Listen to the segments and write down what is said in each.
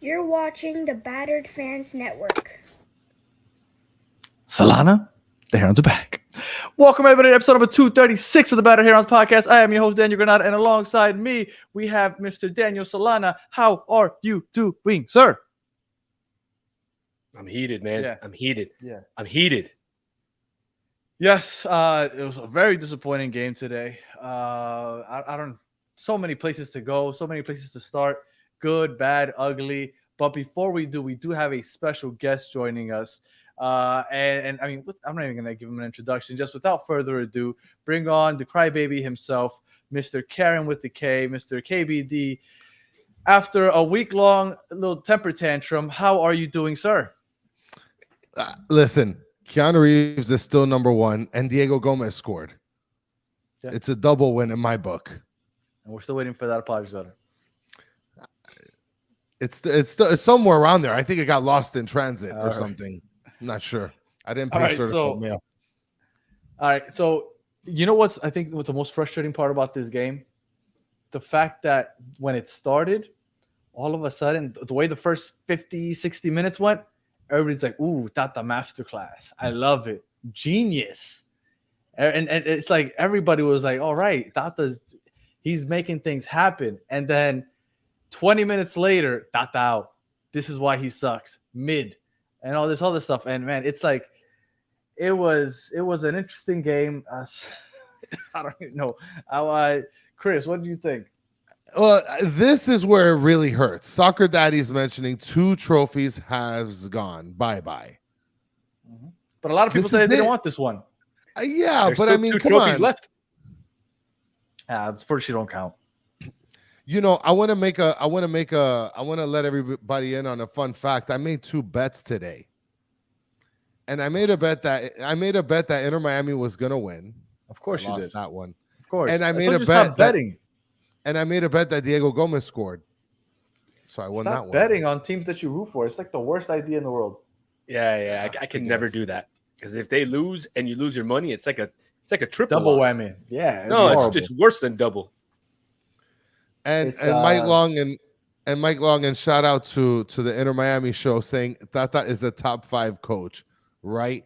You're watching the Battered Fans Network. Solana, the Herons are back. Welcome everybody to episode number 236 of the Battered Herons podcast. I am your host, Daniel Granada, and alongside me, we have Mr. Daniel Solana. How are you doing, sir? I'm heated, man. Yeah. I'm heated. Yeah. I'm heated. Yes, it was a very disappointing game today. I don't. So many places to go, so many places to start. Good, bad, ugly. But before we do have a special guest joining us. And I mean, I'm not even going to give him an introduction. Just without further ado, bring on the crybaby himself, Mr. Karen with the K, Mr. KBD. After a week-long little temper tantrum, how are you doing, sir? Listen, Keanu Reeves is still number one, and Diego Gomez scored. Yeah. It's a double win in my book. And we're still waiting for that apology letter. It's somewhere around there. I think it got lost in transit or right. something. I'm not sure. I didn't pay certified mail. All right. So you know what's the most frustrating part about this game? The fact that when it started, all of a sudden, the way the first 50, 60 minutes went, everybody's like, ooh, Tata masterclass. I love it. Genius. And it's like everybody was like, all right, he's making things happen. And then 20 minutes later, Tata out. This is why he sucks. Mid. And all this other stuff. And man, it's like it was an interesting game. I don't even know. Chris, what do you think? Well, this is where it really hurts. Soccer Daddy's mentioning 2 trophies has gone. Bye-bye. Mm-hmm. But a lot of people say they didn't want this one. Yeah, There's but still I mean, 2 come trophies on. left. The Spurs don't count. You know, I want to let everybody in on a fun fact. I made 2 bets today. And I made a bet that Inter Miami was going to win. Of course you did. That one. Of course. And I made a bet betting. And I made a bet that Diego Gomez scored. So I won that one. Betting on teams that you root for. It's like the worst idea in the world. Yeah. I can never do that. Because if they lose and you lose your money, it's like a triple double loss. whammy. Yeah. It's worse than double. And Mike Long and shout out to the Inter Miami show saying Tata is a top 5 coach, right?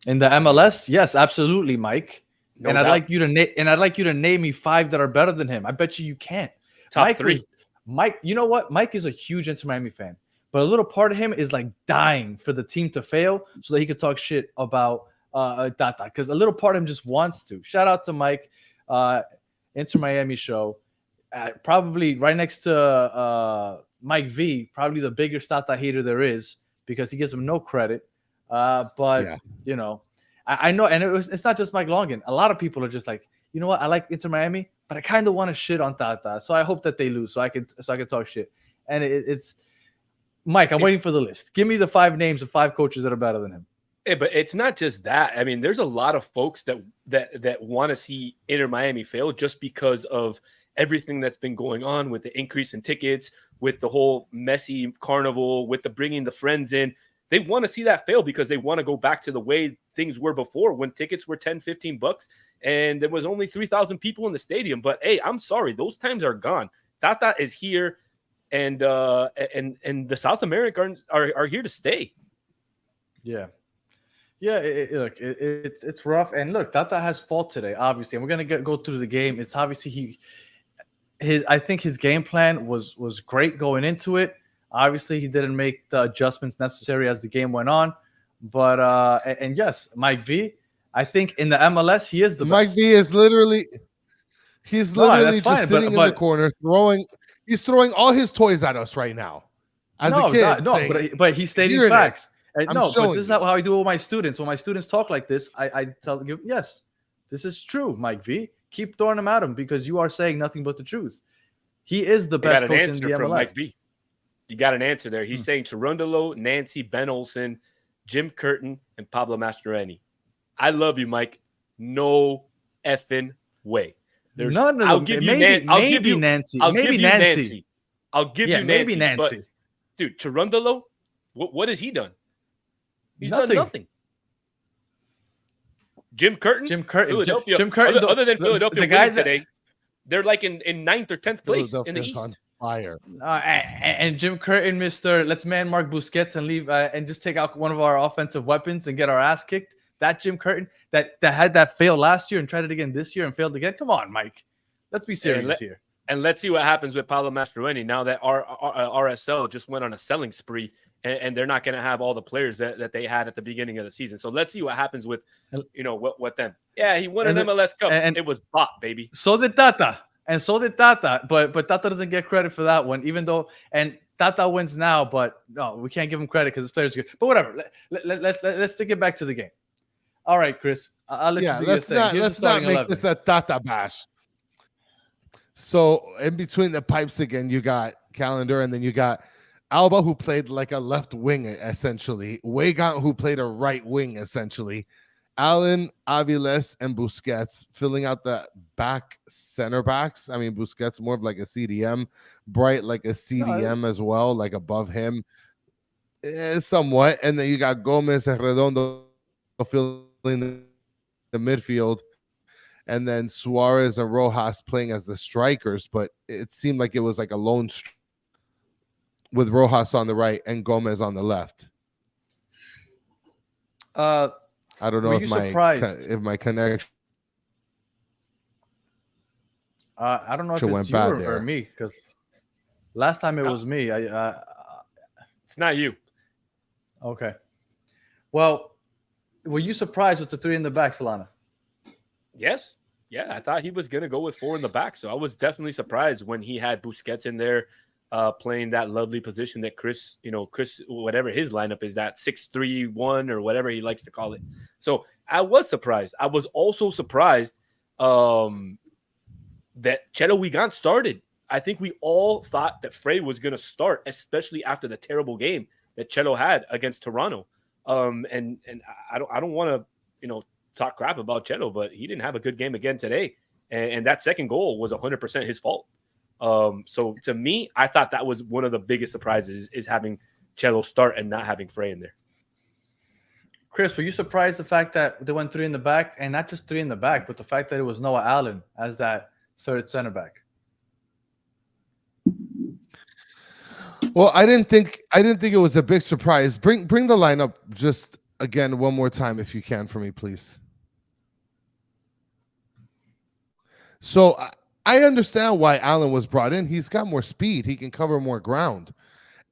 In the MLS, yes, absolutely, Mike. No and doubt. I'd like you to name me 5 that are better than him. I bet you can't. Top 3. Mike, you know what? Mike is a huge Inter Miami fan, but a little part of him is like dying for the team to fail so that he could talk shit about Tata. Because a little part of him just wants to. Shout out to Mike, Inter Miami show. Probably right next to Mike V, probably the biggest Tata hater there is because he gives him no credit. You know, I know, and it's not just Mike Longan. A lot of people are just like, you know what? I like Inter Miami, but I kind of want to shit on Tata. So I hope that they lose so I can talk shit. And it's Mike. I'm waiting for the list. Give me the 5 names of 5 coaches that are better than him. Yeah, but it's not just that. I mean, there's a lot of folks that want to see Inter Miami fail just because of everything that's been going on with the increase in tickets, with the whole messy carnival, with the bringing the friends in. They want to see that fail because they want to go back to the way things were before when tickets were $10-15 and there was only 3,000 people in the stadium. But hey, I'm sorry, those times are gone. Tata is here, and the South Americans are here to stay. Yeah. Yeah, it's rough. And look, Tata has fault today, obviously. And we're going to go through the game. It's obviously I think his game plan was great going into it. Obviously, he didn't make the adjustments necessary as the game went on. But and yes, Mike V, I think in the MLS he is the Mike best. V is literally just sitting in the corner throwing. He's throwing all his toys at us right now. As a kid, but he's stating facts. But this is how I do it with my students. When my students talk like this, I tell them, yes, this is true, Mike V. Keep throwing them at him because you are saying nothing but the truth. He is the best coach in the MLS. Mike V. You got an answer there. He's saying Cherundolo, Nancy, Ben Olsen, Jim Curtin, and Pablo Mastroeni. I love you, Mike. No effing way. There's none of them. Maybe Nancy. I'll give you Nancy. Maybe Nancy. But, dude, Cherundolo, what has he done? He's done nothing. Jim Curtin, Philadelphia. Jim Curtin, other than Philadelphia the guy today, they're like in 9th or 10th place in the East. fire. And Jim Curtin, Mister, let's man Mark Busquets and leave and just take out one of our offensive weapons and get our ass kicked. That Jim Curtin that had that fail last year and tried it again this year and failed again. Come on, Mike. Let's be serious here. And let's see what happens with Paulo Mastroeni now that our RSL just went on a selling spree, and they're not going to have all the players that they had at the beginning of the season. So let's see what happens with, what then. Yeah, he won an MLS Cup, and it was bought, baby. So did Tata. And so did Tata, but Tata doesn't get credit for that one, even though Tata wins now, but no, we can't give him credit because his players are good. But whatever, let's take it back to the game. All right, Chris, I'll let you do your thing. Let's not make this a Tata bash. So in between the pipes again, you got Calendar, and then you got Alba, who played like a left wing essentially. Weigand, who played a right wing essentially. Allen, Aviles, and Busquets filling out the back center backs. I mean, Busquets more of like a CDM, Bright like a CDM as well, like above him, somewhat. And then you got Gomez and Redondo filling the midfield, and then Suarez and Rojas playing as the strikers. But it seemed like it was like a lone with Rojas on the right and Gomez on the left. I don't know if my connection. I don't know if it's you or me, because last time it was me. It's not you. Okay. Well, were you surprised with the three in the back, Solana? Yes. Yeah, I thought he was going to go with four in the back. So I was definitely surprised when he had Busquets in there playing that lovely position that Chris, whatever his lineup is, that 6-3-1 or whatever he likes to call it. So I was surprised. I was also surprised that Chelo Weigand started. I think we all thought that Frey was going to start, especially after the terrible game that Chelo had against Toronto. And I don't want to, talk crap about Chelo, but he didn't have a good game again today. And that second goal was 100% his fault. So to me, I thought that was one of the biggest surprises is having Chelo start and not having Frey in there. Chris, were you surprised the fact that they went three in the back, and not just three in the back, but the fact that it was Noah Allen as that third center back? Well, I didn't think it was a big surprise. Bring the lineup just again one more time if you can for me, please. So I understand why Allen was brought in. He's got more speed. He can cover more ground.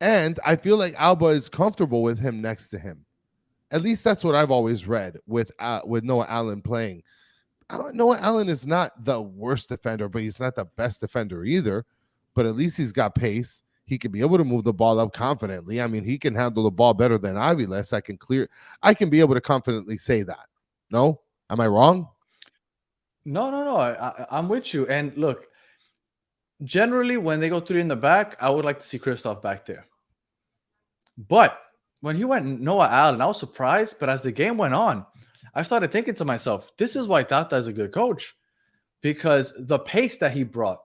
And I feel like Alba is comfortable with him next to him. At least that's what I've always read with Noah Allen playing. Noah Allen is not the worst defender, but he's not the best defender either. But at least he's got pace. He can be able to move the ball up confidently. I mean, he can handle the ball better than Aviles. I can be able to confidently say that. No? Am I wrong? No. I'm with you. And look, generally when they go three in the back, I would like to see Christoph back there. But when he went Noah Allen, I was surprised. But as the game went on, I started thinking to myself, this is why Tata is a good coach, because the pace that he brought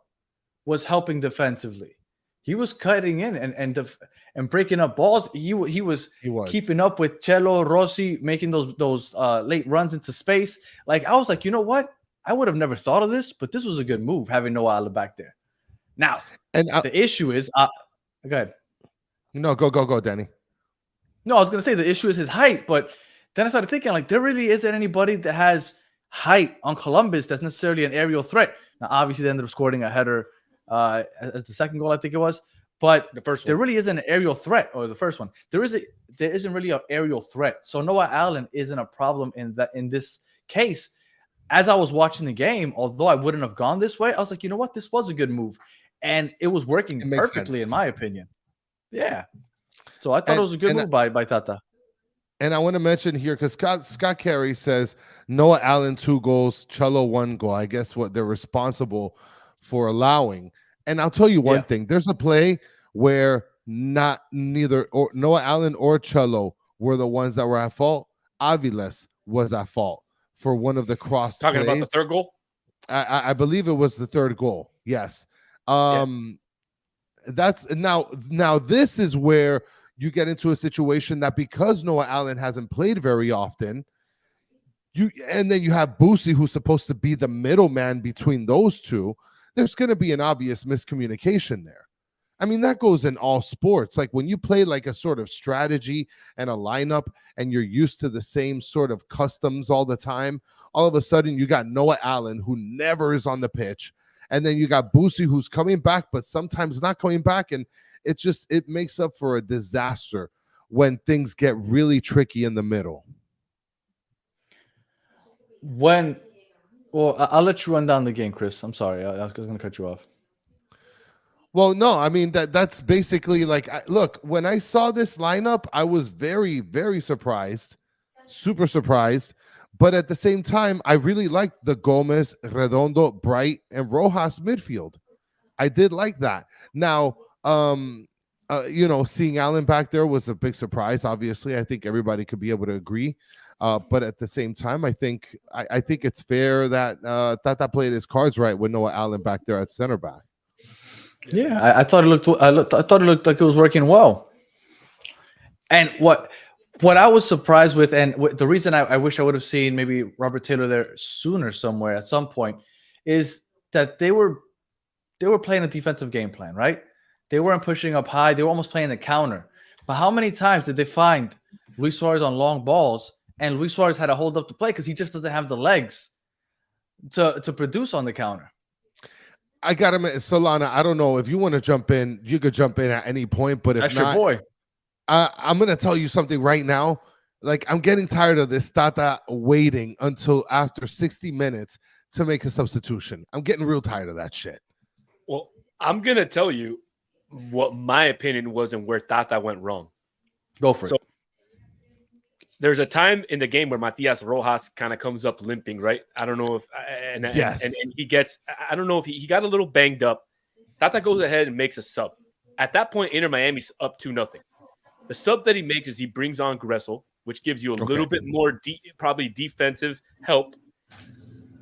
was helping defensively. He was cutting in and breaking up balls. He was keeping up with Chelo, Rossi, making those late runs into space. Like, I was like, you know what? I would have never thought of this, but this was a good move having Noah Allen back there. Now, the issue is, go ahead. No, go, Danny. No, I was going to say the issue is his height, but then I started thinking, like, there really isn't anybody that has height on Columbus that's necessarily an aerial threat. Now, obviously, they ended up scoring a header as the second goal, I think it was. But there really isn't an aerial threat, or the first one. There isn't really an aerial threat. So Noah Allen isn't a problem in this case. As I was watching the game, although I wouldn't have gone this way, I was like, you know what? This was a good move. And it was working perfectly, in my opinion. Yeah. So I thought it was a good move by Tata. And I want to mention here, because Scott Carey says Noah Allen 2 goals, Chelo 1 goal. I guess what they're responsible for allowing. And I'll tell you one thing. There's a play where neither Noah Allen or Chelo were the ones that were at fault. Aviles was at fault for one of the cross Talking plays. about the third goal? I believe it was the third goal. Yes. That's now this is where you get into a situation that because Noah Allen hasn't played very often, and then you have Boosie, who's supposed to be the middleman between those two, there's going to be an obvious miscommunication there. I mean, that goes in all sports. Like when you play like a sort of strategy and a lineup and you're used to the same sort of customs all the time, all of a sudden you got Noah Allen, who never is on the pitch. And then you got Boosie, who's coming back, but sometimes not coming back. And it makes up for a disaster when things get really tricky in the middle. I'll let you run down the game, Chris. I'm sorry. I was going to cut you off. Well, no, I mean, that's basically like, look, when I saw this lineup, I was very, very surprised, super surprised. But at the same time, I really liked the Gomez, Redondo, Bright, and Rojas midfield. I did like that. Now, seeing Allen back there was a big surprise. Obviously, I think everybody could be able to agree. But at the same time, I think it's fair that Tata played his cards right with Noah Allen back there at center back. Yeah, I thought it looked. I thought it looked like it was working well. And what I was surprised with, and the reason I wish I would have seen maybe Robert Taylor there sooner somewhere at some point, is that they were playing a defensive game plan, right? They weren't pushing up high. They were almost playing a counter. But how many times did they find Luis Suarez on long balls, and Luis Suarez had to hold up the play because he just doesn't have the legs to produce on the counter? I got him, Solana. I don't know if you want to jump in. You could jump in at any point, but if that's not, your boy. I'm going to tell you something right now. Like, I'm getting tired of this Tata waiting until after 60 minutes to make a substitution. I'm getting real tired of that shit. Well, I'm going to tell you what my opinion was and where Tata went wrong. Go for it. There's a time in the game where Matias Rojas kind of comes up limping, right? I don't know if and he gets, I don't know if he got a little banged up. Tata goes ahead and makes a sub. At that point, Inter Miami's up 2-0. The sub that he makes is he brings on Gressel, which gives you a little bit more probably defensive help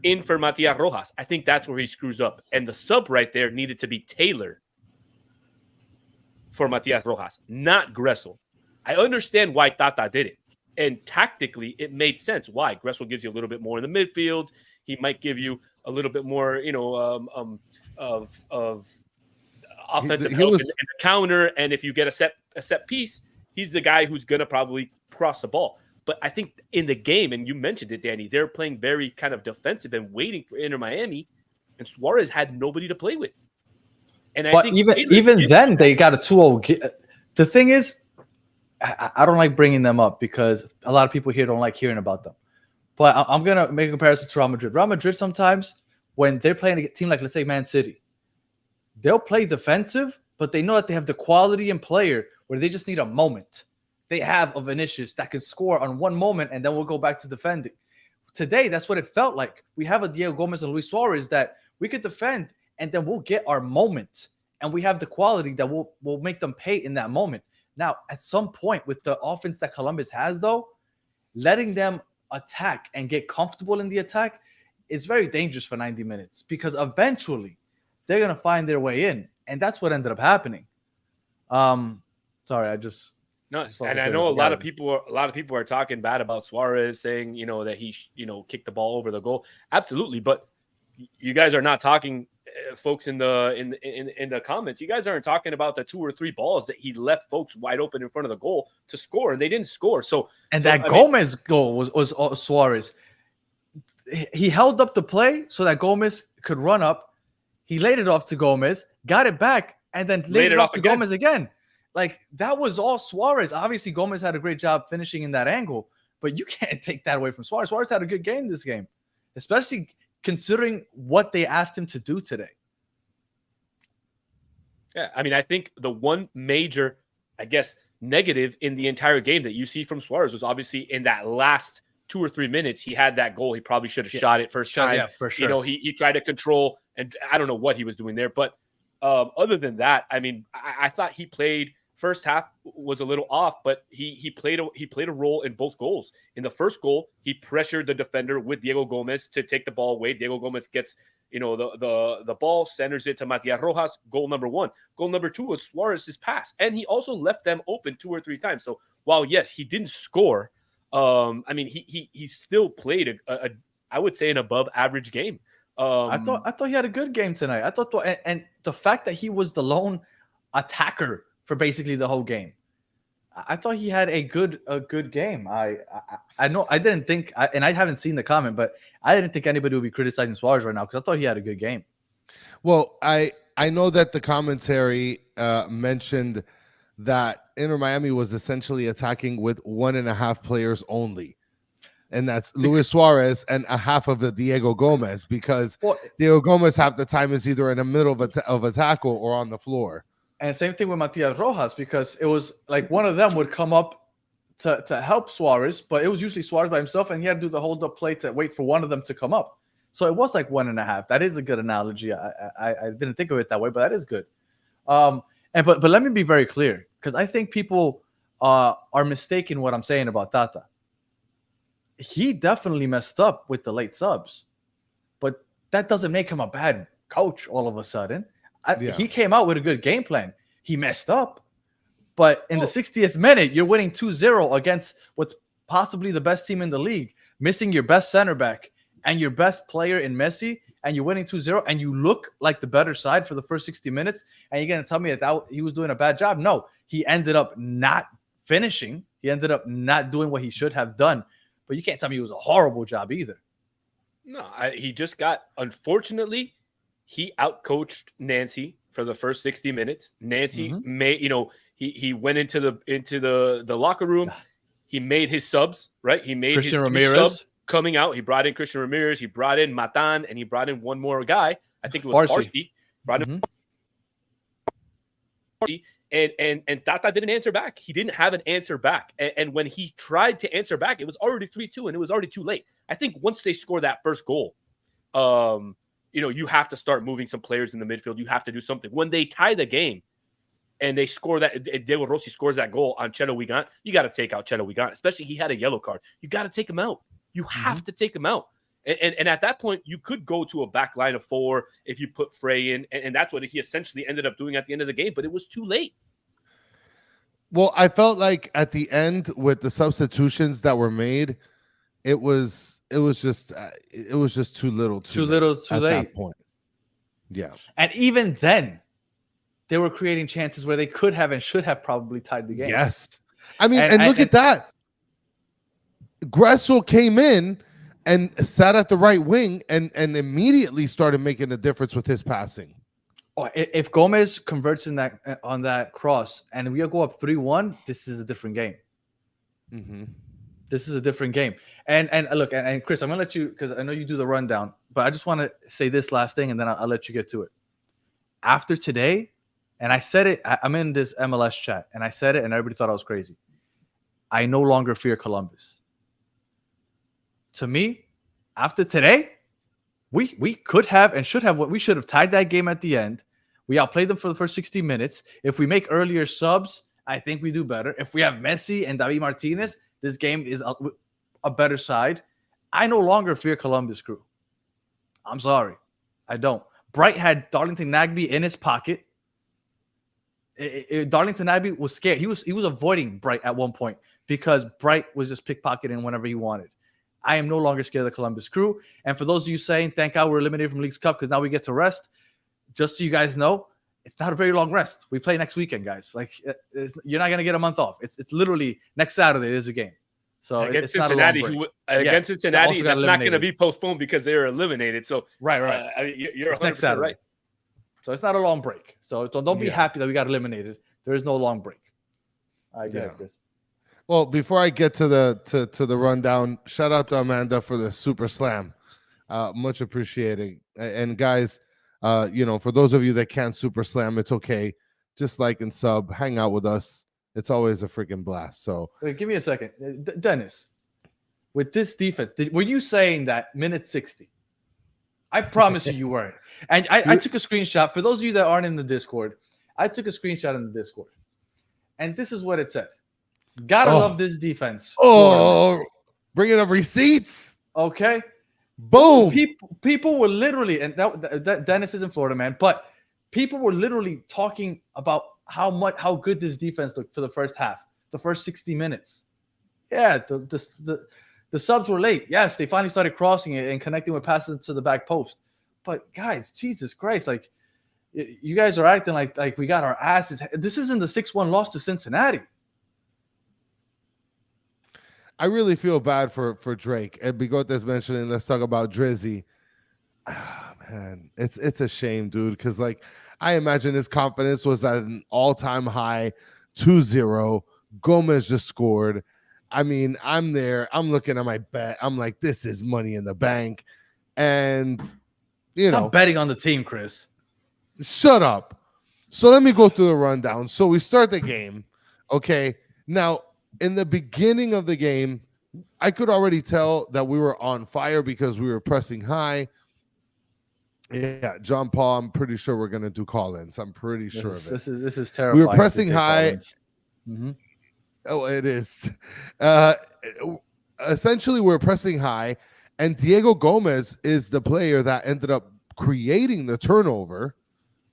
in for Matias Rojas. I think that's where he screws up. And the sub right there needed to be Taylor for Matias Rojas, not Gressel. I understand why Tata did it. And tactically, it made sense. Why? Gressel gives you a little bit more in the midfield. He might give you a little bit more, of offensive help in the counter. And if you get a set piece, he's the guy who's going to probably cross the ball. But I think in the game, and you mentioned it, Danny, they're playing very kind of defensive and waiting for Inter Miami, and Suarez had nobody to play with. And I think even then, they got a 2-0. The thing is, I don't like bringing them up because a lot of people here don't like hearing about them. But I'm going to make a comparison to Real Madrid. Real Madrid sometimes, when they're playing a team like, let's say, Man City, they'll play defensive, but they know that they have the quality and player where they just need a moment. They have of Vinicius that can score on one moment, and then we'll go back to defending. Today, that's what it felt like. We have a Diego Gomez and Luis Suarez that we could defend, and then we'll get our moment. And we have the quality that will make them pay in that moment. Now, at some point with the offense that Columbus has, though, letting them attack and get comfortable in the attack is very dangerous for 90 minutes because eventually they're going to find their way in. And that's what ended up happening. Sorry, I just... No, and I know a lot of people are talking bad about Suarez, saying, that he, kicked the ball over the goal. Absolutely. But you guys are not talking... folks in the comments, you guys aren't talking about the 2 or 3 balls that he left folks wide open in front of the goal to score, and they didn't score. Gomez goal was Suarez. He held up the play so that Gomez could run up. He laid it off to Gomez, got it back, and then laid it off to Gomez again. Like, that was all Suarez. Obviously, Gomez had a great job finishing in that angle, but you can't take that away from Suarez. Suarez had a good game this game, especially considering what they asked him to do today. Yeah, I mean, I think the one major, negative in the entire game that you see from Suarez was obviously in that last 2 or 3 minutes. He had that goal. He probably should have shot it first time. Yeah, for sure. He tried to control, and I don't know what he was doing there. But other than that, I mean, I thought he played. First half was a little off, but he played a role in both goals. In the first goal, he pressured the defender with Diego Gomez to take the ball away. Diego Gomez gets the ball, centers it to Matias Rojas. Goal number 1. Goal number 2 was Suarez's pass, and he also left them open 2 or 3 times. So while yes, he didn't score, I mean he still played a I would say an above average game. I thought he had a good game tonight. I thought and the fact that he was the lone attacker for basically the whole game. I thought he had a good game. I know I didn't think, and I haven't seen the comment, but I didn't think anybody would be criticizing Suarez right now because I thought he had a good game. Well, I know that the commentary mentioned that Inter Miami was essentially attacking with 1.5 players only. And that's Luis Suarez and a half of the Diego Gomez, because Diego Gomez half the time is either in the middle of a tackle or on the floor. And same thing with Matias Rojas, because it was like one of them would come up to help Suarez, but it was usually Suarez by himself, and he had to do the hold up play to wait for one of them to come up. So it was like 1.5. That is a good analogy. I didn't think of it that way, but that is good. But let me be very clear, because I think people are mistaken what I'm saying about Tata. He definitely messed up with the late subs, but that doesn't make him a bad coach all of a sudden. He came out with a good game plan. He messed up, but in the 60th minute, you're winning 2-0 against what's possibly the best team in the league, missing your best center back and your best player in Messi, and you're winning 2-0, and you look like the better side for the first 60 minutes, and you're going to tell me that he was doing a bad job? No, he ended up not finishing. He ended up not doing what he should have done, but you can't tell me it was a horrible job either. No, he just got, unfortunately, he outcoached Nancy for the first 60 minutes. Nancy made, he went into the locker room. He made his subs, right? He made Christian his Ramirez sub coming out. He brought in Christian Ramirez. He brought in Matan, and he brought in one more guy. I think it was Farsi. Brought in and Tata didn't answer back. He didn't have an answer back. And when he tried to answer back, it was already 3-2, and it was already too late. I think once they score that first goal, you have to start moving some players in the midfield. You have to do something. When they tie the game and they score that, Diego Rossi scores that goal on Chelo Wigan, you got to take out Chelo Wigan, especially he had a yellow card. You got to take him out. You have to take him out. And at that point, you could go to a back line of 4 if you put Frey in. And that's what he essentially ended up doing at the end of the game. But it was too late. Well, I felt like at the end with the substitutions that were made, it was just too little, too late at that point. Yeah, and even then, they were creating chances where they could have and should have probably tied the game. Yes, I mean, and look at that. Gressel came in and sat at the right wing and immediately started making a difference with his passing. Oh, if Gomez converts on that cross and we go up 3-1, this is a different game. This is a different game. And look, and Chris, I'm gonna let you, because I know you do the rundown, but I just want to say this last thing, and then I'll let you get to it. After today, and I said it, I'm in this MLS chat, and I said it, and everybody thought I was crazy. I no longer fear Columbus. To me, after today, we could have and should have what we should have tied that game at the end. We outplayed them for the first 60 minutes. If we make earlier subs, I think we do better. If we have Messi and David Martinez, this game is a better side. I no longer fear Columbus Crew. I'm sorry. I don't. Bright had Darlington Nagbe in his pocket. Darlington Nagbe was scared. He was avoiding Bright at one point because Bright was just pickpocketing whenever he wanted. I am no longer scared of the Columbus Crew. And for those of you saying, thank God we're eliminated from Leagues Cup because now we get to rest, just so you guys know, it's not a very long rest. We play next weekend, guys. Like, you're not going to get a month off. It's literally next Saturday there's a game. So against it's Cincinnati, not a long break. Against Cincinnati, that's not going to be postponed because they're eliminated. So right. You're 100% right. So it's not a long break. So don't be happy that we got eliminated. There is no long break. I get it, Chris. Well, before I get to the rundown, shout out to Amanda for the super slam. Much appreciated. And guys, for those of you that can't super slam, it's okay. Just like and sub, hang out with us. It's always a freaking blast. So wait, give me a second. Dennis, with this defense, were you saying that minute 60? I promise you weren't. And I took a screenshot. For those of you that aren't in the Discord, I took a screenshot in the Discord. And this is what it said. Gotta love this defense. Oh, bringing up receipts. Okay. Boom. People were literally, and that Dennis is in Florida, man, but people were literally talking about how good this defense looked for the first half, the first 60 minutes. Yeah, the subs were late. Yes, they finally started crossing it and connecting with passes to the back post. But guys, Jesus Christ, like You guys are acting like we got our asses. This isn't the 6-1 loss to Cincinnati. I really feel bad for Drake. And Bigote's mentioning, let's talk about Drizzy. Man, it's a shame, dude, because like I imagine his confidence was at an all-time high, 2-0. Gomez just scored. I mean, I'm there. I'm looking at my bet. I'm like, this is money in the bank. And Stop betting on the team, Chris. Shut up. So let me go through the rundown. So we start the game. Okay. Now, in the beginning of the game, I could already tell that we were on fire because we were pressing high. Yeah, John Paul, I'm pretty sure we're going to do call-ins. I'm pretty sure of it. This is terrifying. We were pressing high. Mm-hmm. Oh, it is. Essentially, we're pressing high, and Diego Gomez is the player that ended up creating the turnover,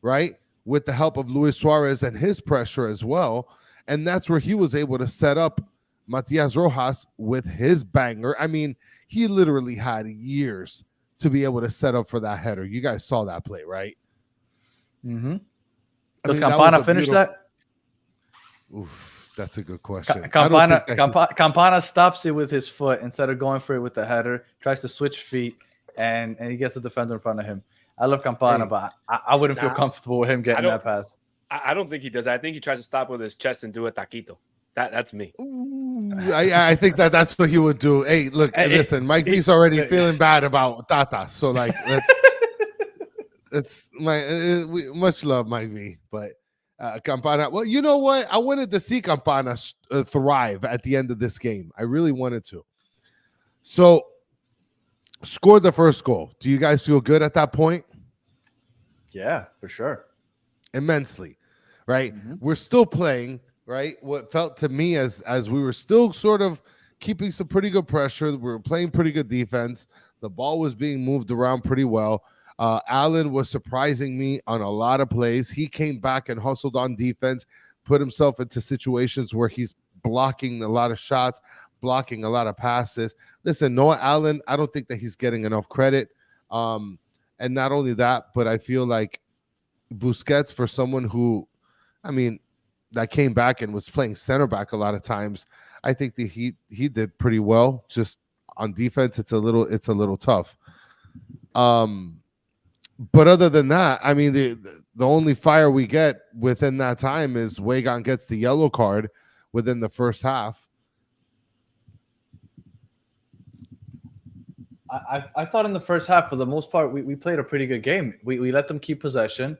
right? With the help of Luis Suarez and his pressure as well. And that's where he was able to set up Matias Rojas with his banger. I mean, he literally had years to be able to set up for that header. You guys saw that play, right? Mm-hmm. Does Campana finish that? Oof, that's a good question. Campana stops it with his foot instead of going for it with the header, tries to switch feet, and he gets a defender in front of him. I love Campana, but I wouldn't feel comfortable with him getting that pass. I don't think he does. I think he tries to stop with his chest and do a taquito. That's me. I think that's what he would do. Hey, look, listen, Mike V's already feeling bad about Tata, so like much love, Mike V, but Campana. Well, you know what? I wanted to see Campana thrive at the end of this game. I really wanted to. So, scored the first goal. Do you guys feel good at that point? Yeah, for sure. Immensely, right? Mm-hmm. We're still playing, right? What felt to me as we were still sort of keeping some pretty good pressure. We were playing pretty good defense. The ball was being moved around pretty well. Allen was surprising me on a lot of plays. He came back and hustled on defense, put himself into situations where he's blocking a lot of shots, blocking a lot of passes. Listen, Noah Allen, I don't think that he's getting enough credit. And not only that, but I feel like Busquets, for someone who, I mean, that came back and was playing center back a lot of times, I think that he did pretty well. Just on defense, it's a little tough. But other than that, I mean, the only fire we get within that time is Wagon gets the yellow card within the first half. I thought in the first half, for the most part, we played a pretty good game. We let them keep possession.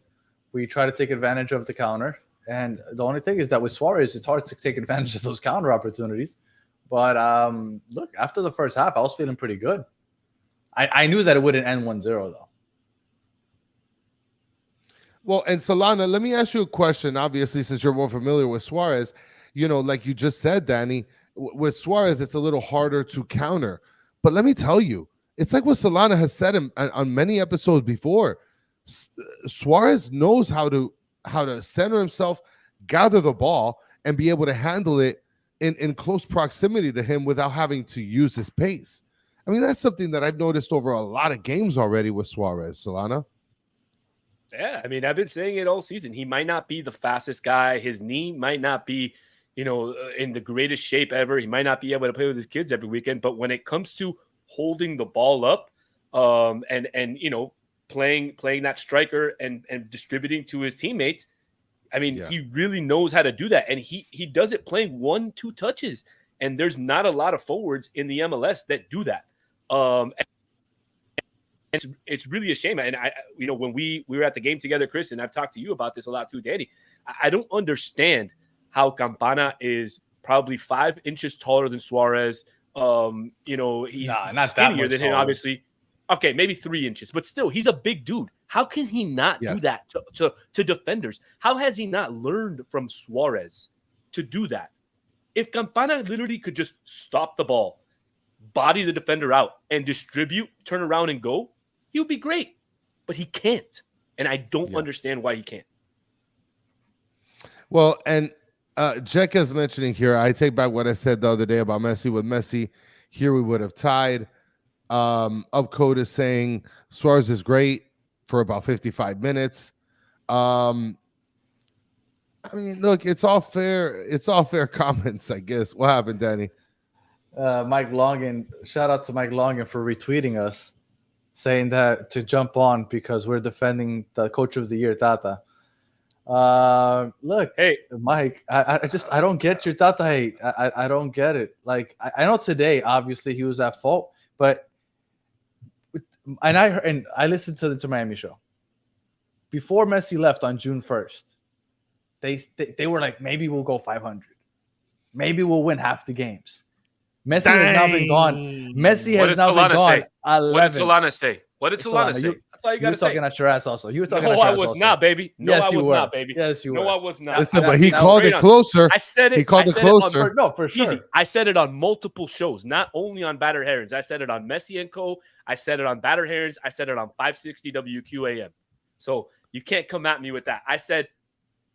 We try to take advantage of the counter. And the only thing is that with Suarez, it's hard to take advantage of those counter opportunities. But look, after the first half, I was feeling pretty good. I knew that it wouldn't end 1-0, though. Well, and Solana, let me ask you a question. Obviously, since you're more familiar with Suarez, like you just said, Danny, with Suarez, it's a little harder to counter. But let me tell you, it's like what Solana has said on many episodes before. Suarez knows how to center himself, gather the ball, and be able to handle it in close proximity to him without having to use his pace. I mean, that's something that I've noticed over a lot of games already with Suarez, Solana. Yeah, I mean, I've been saying it all season. He might not be the fastest guy. His knee might not be, in the greatest shape ever. He might not be able to play with his kids every weekend. But when it comes to holding the ball up, and playing that striker and distributing to his teammates, I mean, he really knows how to do that. And he does it playing 1-2 touches. And there's not a lot of forwards in the MLS that do that. It's really a shame. And when we were at the game together, Chris, and I've talked to you about this a lot too, Danny, I don't understand how Campana is probably 5 inches taller than Suarez. He's not skinnier than him, obviously. Okay, maybe 3 inches, but still, he's a big dude. How can he not do that to defenders? How has he not learned from Suarez to do that? If Campana literally could just stop the ball, body the defender out, and distribute, turn around and go, he would be great. But he can't. And I don't understand why he can't. Well, and Jeka's mentioning here, I take back what I said the other day about Messi. With Messi, here we would have tied. Upcode is saying Suarez is great for about 55 minutes. I mean, look, it's all fair. It's all fair comments, I guess. What happened, Danny? Mike Longan, shout out to Mike Longan for retweeting us, saying that to jump on because we're defending the coach of the year, Tata. Look, Hey, Mike, I don't get your Tata hate. I don't get it. Like, I know today, obviously, he was at fault, but I listened to the Miami show before Messi left on June 1st. They were like, maybe we'll go 500, maybe we'll win half the games. Messi has now been gone. Messi has now been gone. 11. What did Solana say? What did Solana say? That's all you You got were to say. talking at your ass also. You were talking No, at your I ass was also. not, baby. No, Yes, I you was were. not, baby. Yes, you were. No, I was not. Listen, but he called it closer. I said it. He called it closer. No, for sure. Easy. I said it on multiple shows, not only on Battered Herons. I said it on Messi and Co. I said it on Battered Herons. I said it on 560 WQAM. So you can't come at me with that. I said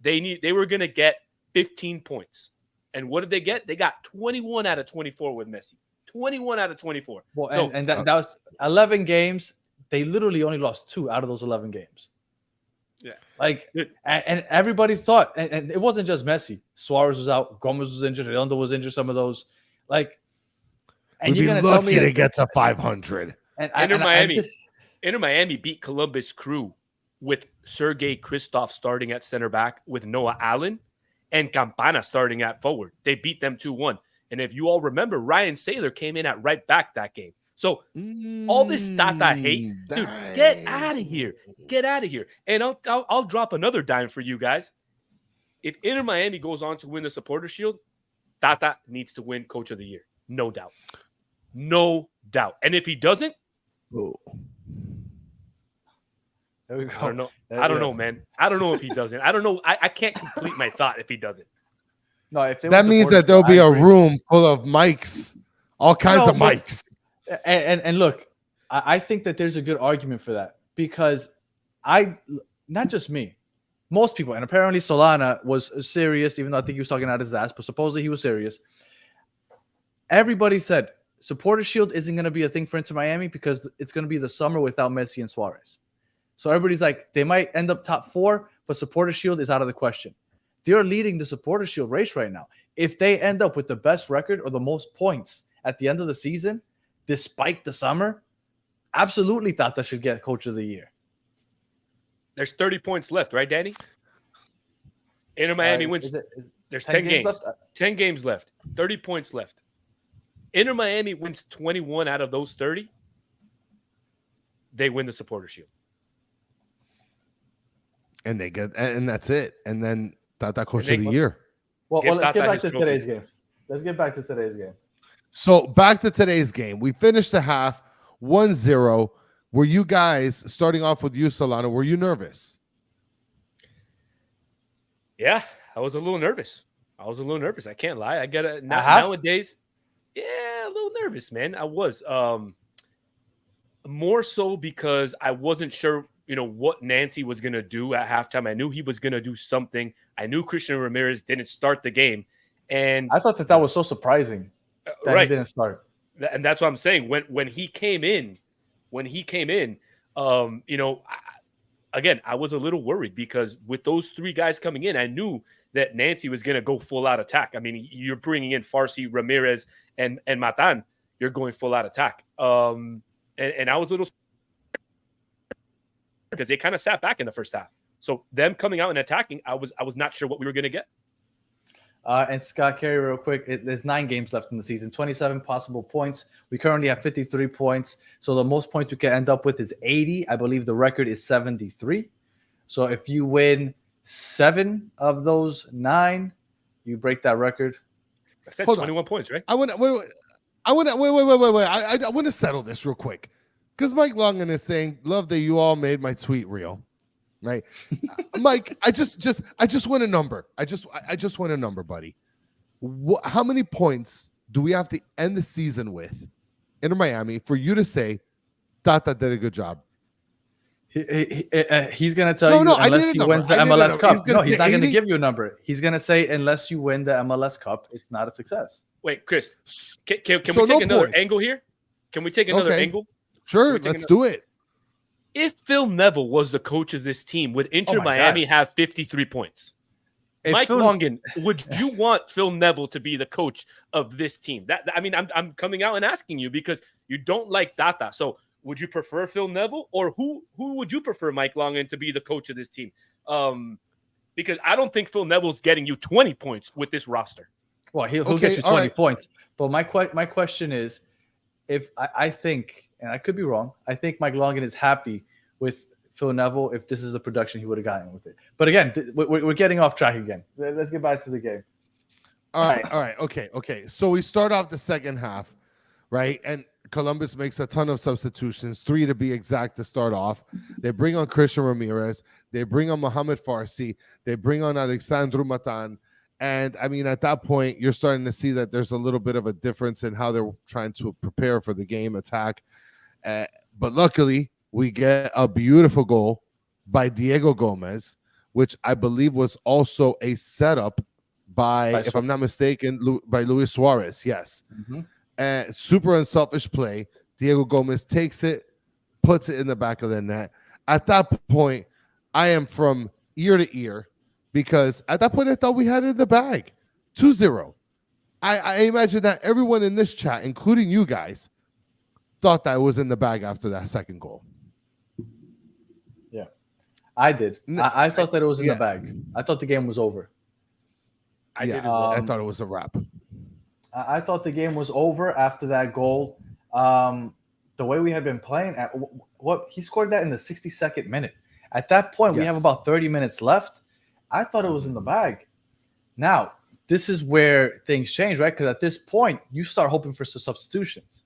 they were going to get 15 points. And what did they get? They got 21 out of 24 with Messi. 21 out of 24. Well, so, and that was 11 games. They literally only lost 2 out of those 11 games. Yeah. Like, and everybody thought, and it wasn't just Messi. Suarez was out. Gomez was injured. Ronaldo was injured. Some of those. Like, and We'd you're be going to tell lucky me to get to 500. Inter Miami beat Columbus Crew with Sergei Kristoff starting at center back with Noah Allen and Campana starting at forward. They beat them 2-1. And if you all remember, Ryan Saylor came in at right back that game. So all this Tata hate, dude, get out of here. Get out of here. And I'll drop another dime for you guys. If Inter Miami goes on to win the Supporter Shield, Tata needs to win Coach of the Year. No doubt. No doubt. And if he doesn't, there we go. I don't know. I don't know, man. I don't know if he doesn't. I don't know. I can't complete my thought if he doesn't. No, if that means that there'll be a room full of mics, all kinds of mics. And look, I think that there's a good argument for that because not just me, most people, and apparently Solana was serious, even though I think he was talking out his ass, but supposedly he was serious. Everybody said Supporter Shield isn't going to be a thing for Inter Miami because it's going to be the summer without Messi and Suarez. So everybody's like, they might end up top 4, but Supporter Shield is out of the question. They're leading the Supporter Shield race right now. If they end up with the best record or the most points at the end of the season, despite the summer, absolutely Tata should get Coach of the Year. There's 30 points left, right, Danny? Inter Miami wins. There's 10 games left. 10 games left. 30 points left. Inter Miami wins 21 out of those 30. They win the Supporter Shield. And they get, and that's it. And then Tata Coach of the Year. Well, let's get back to today's game. Let's get back to today's game. So back to today's game. We finished the half 1-0. Were you guys, starting off with you, Solana, were you nervous? Yeah, I was a little nervous. I can't lie. I got it nowadays. Yeah, a little nervous, man. I was more so because I wasn't sure, what Nancy was going to do at halftime. I knew he was going to do something. I knew Christian Ramirez didn't start the game. And I thought that was so surprising that he didn't start. And that's what I'm saying. When he came in, again, I was a little worried because with those 3 guys coming in, I knew that Nancy was going to go full out attack. I mean, you're bringing in Farsi, Ramirez, and Matan. You're going full out attack. And I was a little because they kind of sat back in the first half. So them coming out and attacking, I was not sure what we were going to get. And Scott Carey, real quick, there's 9 games left in the season, 27 possible points. We currently have 53 points. So the most points you can end up with is 80. I believe the record is 73. So if you win 7 of those 9, you break that record. I said 21 points, right? I want to settle this real quick. Because Mike Longan is saying, love that you all made my tweet real. Right, Mike. I just want a number. I just want a number, buddy. How many points do we have to end the season with Inter Miami for you to say Tata did a good job? He's gonna tell you unless he wins the MLS Cup. No, he's not gonna give you a number. He's gonna say unless you win the MLS Cup, it's not a success. Wait, Chris, can we take another angle here? Can we take another angle? Sure, let's do it. if Phil Neville was the coach of this team, would Inter my Miami God. have 53 points? If Mike Phil- Longan, would you want Phil Neville to be the coach of this team? I mean, I'm coming out and asking you because you don't like Tata. So would you prefer Phil Neville, or who would you prefer, Mike Longan, to be the coach of this team? Because I don't think Phil Neville's getting you 20 points with this roster. Well, he'll get you 20 points. But my question is, if I think, and I could be wrong, I think Mike Longan is happy with Phil Neville if this is the production he would have gotten with it. But again, we're getting off track again. Let's get back to the game. All right. Okay. So we start off the second half, right? And Columbus makes a ton of substitutions, 3 to be exact to start off. They bring on Christian Ramirez. They bring on Mohamed Farsi. They bring on Alexandru Matan. And, I mean, at that point, you're starting to see that there's a little bit of a difference in how they're trying to prepare for the game attack. But luckily, we get a beautiful goal by Diego Gomez, which I believe was also a setup by if I'm not mistaken, by Luis Suarez. Yes. Mm-hmm. Super unselfish play. Diego Gomez takes it, puts it in the back of the net. At that point, I am from ear to ear because at that point, I thought we had it in the bag. 2-0. I imagine that everyone in this chat, including you guys, thought that it was in the bag after that second goal. Yeah, I did. I thought that it was in the bag. I thought the game was over. I did as well. I thought it was a wrap. I thought the game was over after that goal. The way we had been playing, he scored that in the 62nd minute. At that point, we have about 30 minutes left. I thought it was in the bag. Now, this is where things change, right? Because at this point, you start hoping for some substitutions.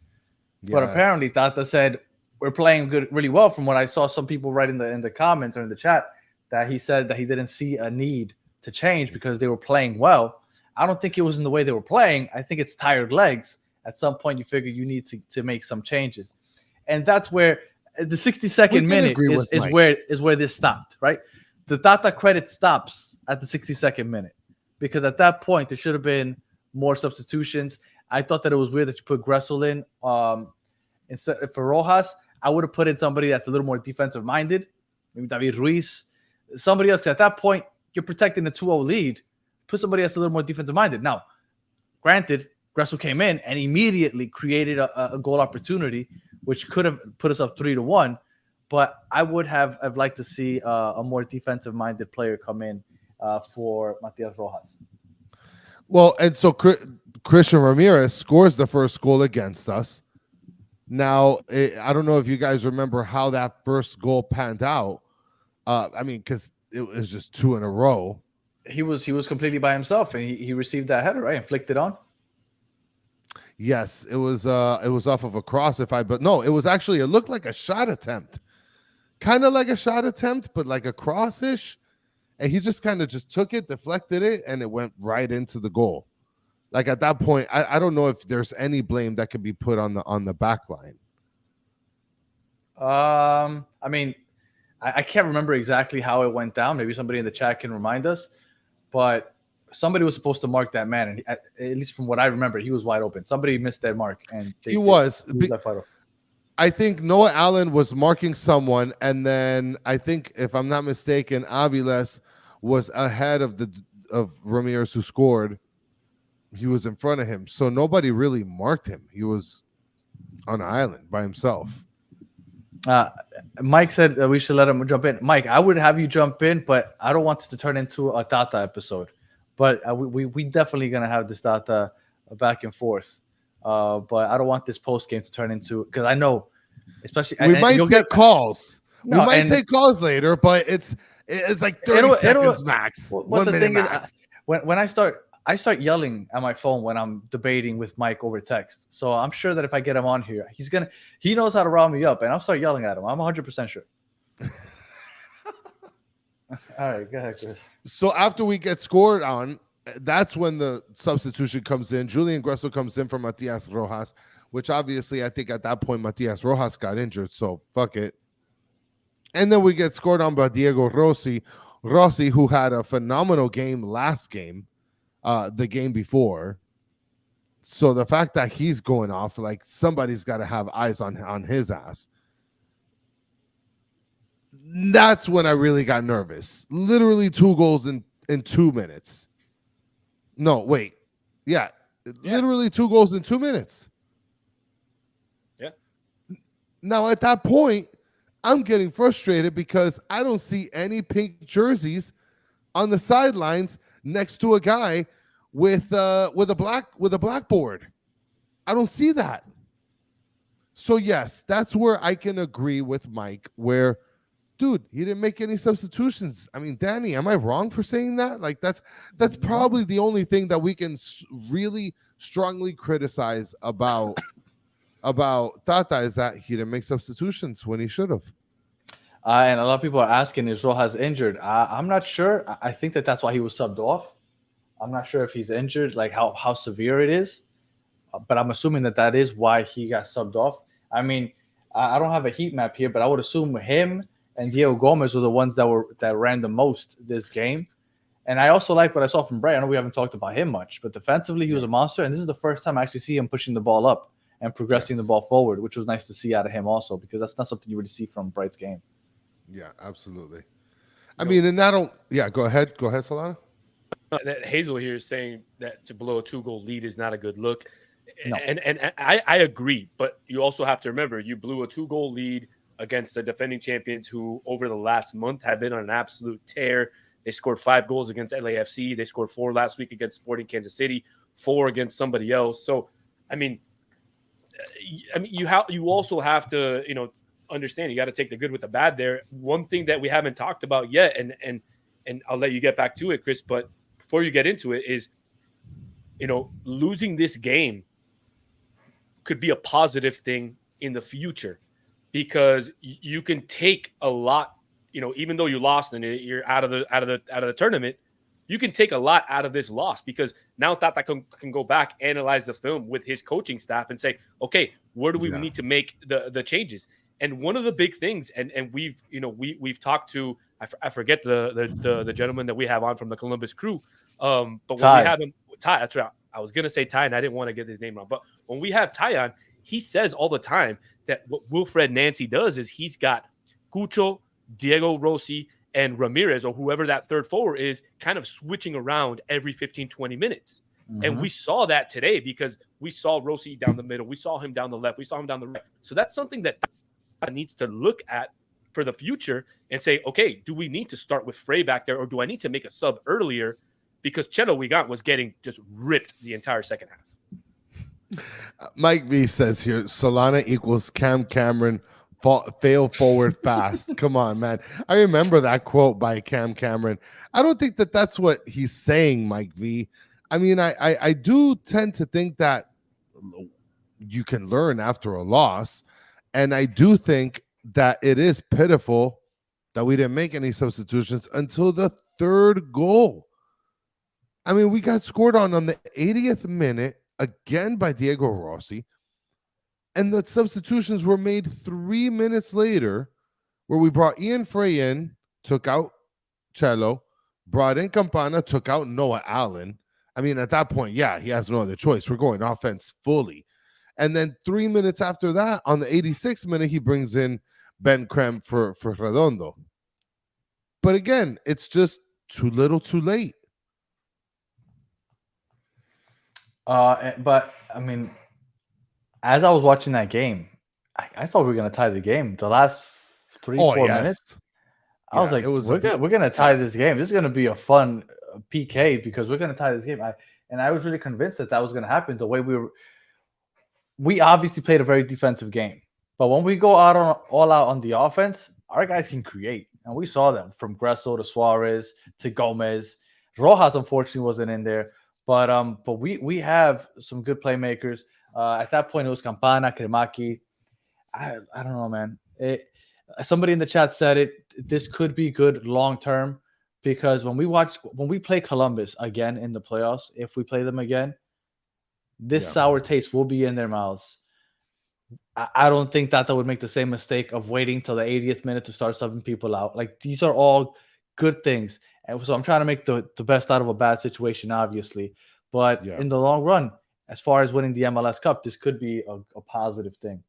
Yes. But apparently, Tata said, we're playing good, really well. From what I saw some people write in the comments or in the chat, that he said that he didn't see a need to change because they were playing well. I don't think it was in the way they were playing. I think it's tired legs. At some point, you figure you need to make some changes. And that's where the 62nd minute is where this stopped, right? The Tata credit stops at the 62nd minute because at that point, there should have been more substitutions. I thought that it was weird that you put Gressel in instead for Rojas. I would have put in somebody that's a little more defensive minded, maybe David Ruiz, somebody else. At that point, you're protecting the 2-0 lead. Put somebody that's a little more defensive minded. Now, granted, Gressel came in and immediately created a goal opportunity, which could have put us up 3-1. But I would have liked to see a more defensive minded player come in for Matias Rojas. Well, and so Christian Ramirez scores the first goal against us. Now, I don't know if you guys remember how that first goal panned out. I mean, because it was just 2 in a row. He was completely by himself, and he received that header, right, and flicked it on. Yes, it was off of a cross. But no, it was actually, it looked like a shot attempt, kind of like a shot attempt, but like a cross-ish. And he just kind of just took it, deflected it, and it went right into the goal. Like at that point, I don't know if there's any blame that could be put on the back line. I mean, I can't remember exactly how it went down. Maybe somebody in the chat can remind us. But somebody was supposed to mark that man, and at least from what I remember, he was wide open. Somebody missed that mark, and he was. I think Noah Allen was marking someone, and then I think, if I'm not mistaken, Aviles was ahead of Ramirez, who scored. He was in front of him, so nobody really marked him. He was on an island by himself. Mike said that we should let him jump in. Mike, I would have you jump in, but I don't want it to turn into a Tata episode. But we definitely gonna have this Tata back and forth. But I don't want this post game to turn into, because I know, especially we might get calls. We might take calls later, but it's like 30 seconds max. Well, 1 minute max. Is, when I start yelling at my phone when I'm debating with Mike over text. So I'm sure that if I get him on here, he knows how to rile me up, and I'll start yelling at him. I'm 100% sure. All right, go ahead, Chris. So after we get scored on, that's when the substitution comes in. Julian Gressel comes in for Matias Rojas, which obviously I think at that point Matias Rojas got injured, so fuck it. And then we get scored on by Diego Rossi, who had a phenomenal game last game, the game before. So the fact that he's going off, like, somebody's got to have eyes on his ass. That's when I really got nervous. Literally 2 goals in 2 minutes. No, wait. Yeah. Literally 2 goals in 2 minutes. Yeah. Now at that point, I'm getting frustrated because I don't see any pink jerseys on the sidelines next to a guy with a blackboard. I don't see that. So yes, that's where I can agree with Mike, where, dude, he didn't make any substitutions. I mean, Danny, am I wrong for saying that? Like that's probably the only thing that we can really strongly criticize about Tata, is that he didn't make substitutions when he should have. And a lot of people are asking, is Rojas injured? I'm not sure. I think that's why he was subbed off. I'm not sure if he's injured, like how severe it is, but I'm assuming that is why he got subbed off. I mean, I don't have a heat map here, but I would assume him and Diego Gomez were the ones that ran the most this game. And I also like what I saw from Bray. I know we haven't talked about him much, but defensively he was a monster. And this is the first time I actually see him pushing the ball up and progressing the ball forward, which was nice to see out of him also, because that's not something you really see from Bright's game. Yeah, absolutely. I mean, and I don't. Yeah, go ahead, Solana. That Hazel here is saying that to blow a 2-goal lead is not a good look. No. And I agree, but you also have to remember you blew a 2-goal lead against the defending champions who over the last month have been on an absolute tear. They scored 5 goals against LAFC. They scored 4 last week against Sporting Kansas City, 4 against somebody else. So, I mean, you also have to, understand you got to take the good with the bad there. One thing that we haven't talked about yet, and I'll let you get back to it, Chris, but before you get into it is, losing this game could be a positive thing in the future, because you can take a lot, even though you lost and you're out of the tournament, you can take a lot out of this loss, because now Tata can go back, analyze the film with his coaching staff and say, okay, where do we need to make the changes? And one of the big things, and we've talked to, I forget the gentleman that we have on from the Columbus crew, but Ty. when we have him, Ty, that's right. I was gonna say Ty, and I didn't want to get his name wrong. But when we have Ty on, he says all the time that what Wilfred Nancy does is he's got Cucho, Diego Rossi, and Ramirez, or whoever that third forward is, kind of switching around every 15, 20 minutes. Mm-hmm. And we saw that today, because we saw Rossi down the middle, we saw him down the left, we saw him down the right. So that's something that needs to look at for the future and say, okay, do we need to start with Frey back there, or do I need to make a sub earlier? Because Chelo Wigan was getting just ripped the entire second half. Mike V says here, Solana equals Cam Cameron, fail forward fast. Come on, man. I remember that quote by Cam Cameron. I don't think that's what he's saying, Mike V. I mean, I do tend to think that you can learn after a loss. And I do think that it is pitiful that we didn't make any substitutions until the 3rd goal. I mean, we got scored on the 80th minute again by Diego Rossi. And the substitutions were made 3 minutes later, where we brought Ian Frey in, took out Chelo, brought in Campana, took out Noah Allen. I mean, at that point, yeah, he has no other choice. We're going offense fully. And then 3 minutes after that, on the 86th minute, he brings in Ben Krem for Redondo. But again, it's just too little too late. But, I mean, as I was watching that game, I thought we were going to tie the game. The last 3-4 minutes, I was like, we're going to tie this game. This is going to be a fun PK, because we're going to tie this game. I was really convinced that was going to happen. The way we obviously played a very defensive game, but when we go all out on the offense, our guys can create, and we saw them from Gressel to Suarez to Gomez. Rojas unfortunately wasn't in there, but we have some good playmakers. At that point, it was Campana, Kremaki. I don't know, man. Somebody in the chat said it. This could be good long term, because when we play Columbus again in the playoffs, if we play them again, this sour taste will be in their mouths. I don't think that would make the same mistake of waiting till the 80th minute to start subbing people out. Like, these are all good things. And so I'm trying to make the best out of a bad situation, obviously. But in the long run, as far as winning the MLS Cup, this could be a positive thing.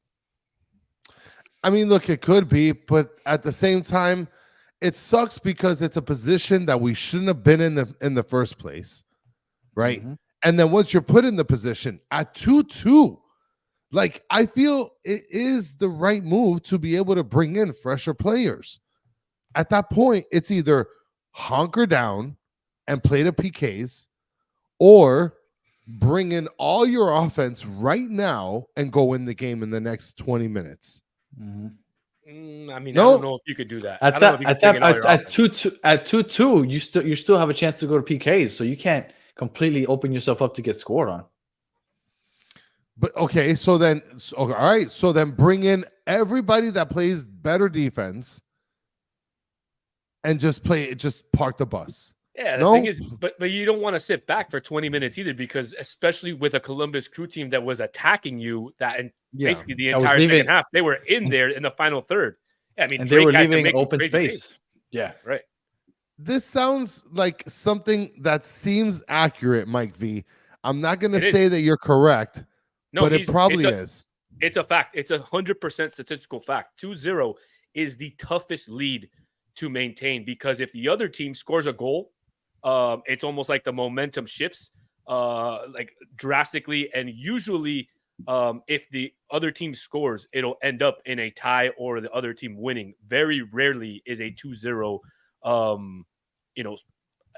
I mean, look, it could be, but at the same time, it sucks because it's a position that we shouldn't have been in the first place, right? Mhm. And then once you're put in the position at 2-2, like I feel it is the right move to be able to bring in fresher players. At that point, it's either hunker down and play the PKs or bring in all your offense right now and go win the game in the next 20 minutes. Mhm. I mean, No. I don't know if you could do that. I At don't know if that you could bring in all your at offense. 2-2, you still have a chance to go to PKs, so you can't completely open yourself up to get scored on. But okay, so then, all right, so then bring in everybody that plays better defense and just park the bus. Yeah, the thing is, but you don't want to sit back for 20 minutes either, because especially with a Columbus Crew team that was attacking you basically the entire second half, they were in there in the final third. I mean, and Drake they were had to leaving make some open crazy space. saves. Yeah, right. This sounds like something that seems accurate, Mike V. I'm not going to It say is. that you're correct, No, but it probably is. It's a fact. It's 100% statistical fact. 2-0 is the toughest lead to maintain, because if the other team scores a goal, it's almost like the momentum shifts like drastically. And usually if the other team scores, it'll end up in a tie or the other team winning. Very rarely is a 2-0,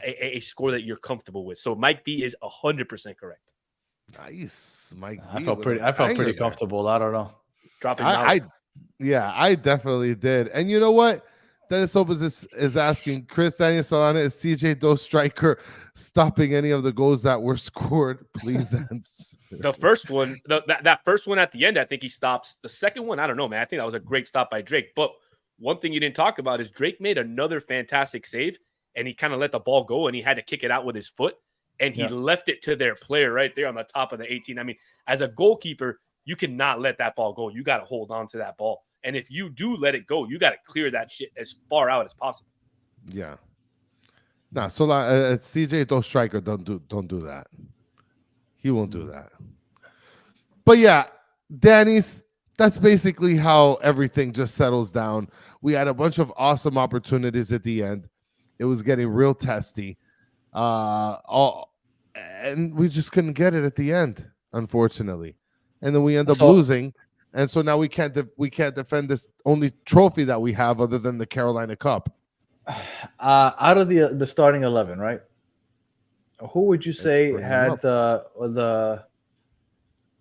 a score that you're comfortable with. So Mike B is 100% correct. Nice, Mike V. I felt pretty comfortable. I don't know. Dropping knowledge. I definitely did. And you know what? Dennis Opus is asking, Chris Daniel Solana, is CJ Doe striker stopping any of the goals that were scored? Please answer. The first one, that first one at the end, I think he stops. The second one, I don't know, man. I think that was a great stop by Drake. But one thing you didn't talk about is Drake made another fantastic save, and he kind of let the ball go, and he had to kick it out with his foot, and he left it to their player right there on the top of the 18. I mean, as a goalkeeper, you cannot let that ball go. You got to hold on to that ball. And if you do let it go, you got to clear that shit as far out as possible. Yeah. Nah, so CJ Doe striker don't do that. He won't do that. But yeah, Danny's, that's basically how everything just settles down. We had a bunch of awesome opportunities at the end. It was getting real testy. And we just couldn't get it at the end, unfortunately. And then we end up losing. And so now we can't defend this only trophy that we have other than the Carolina Cup. Out of the starting 11, right? Who would you say had the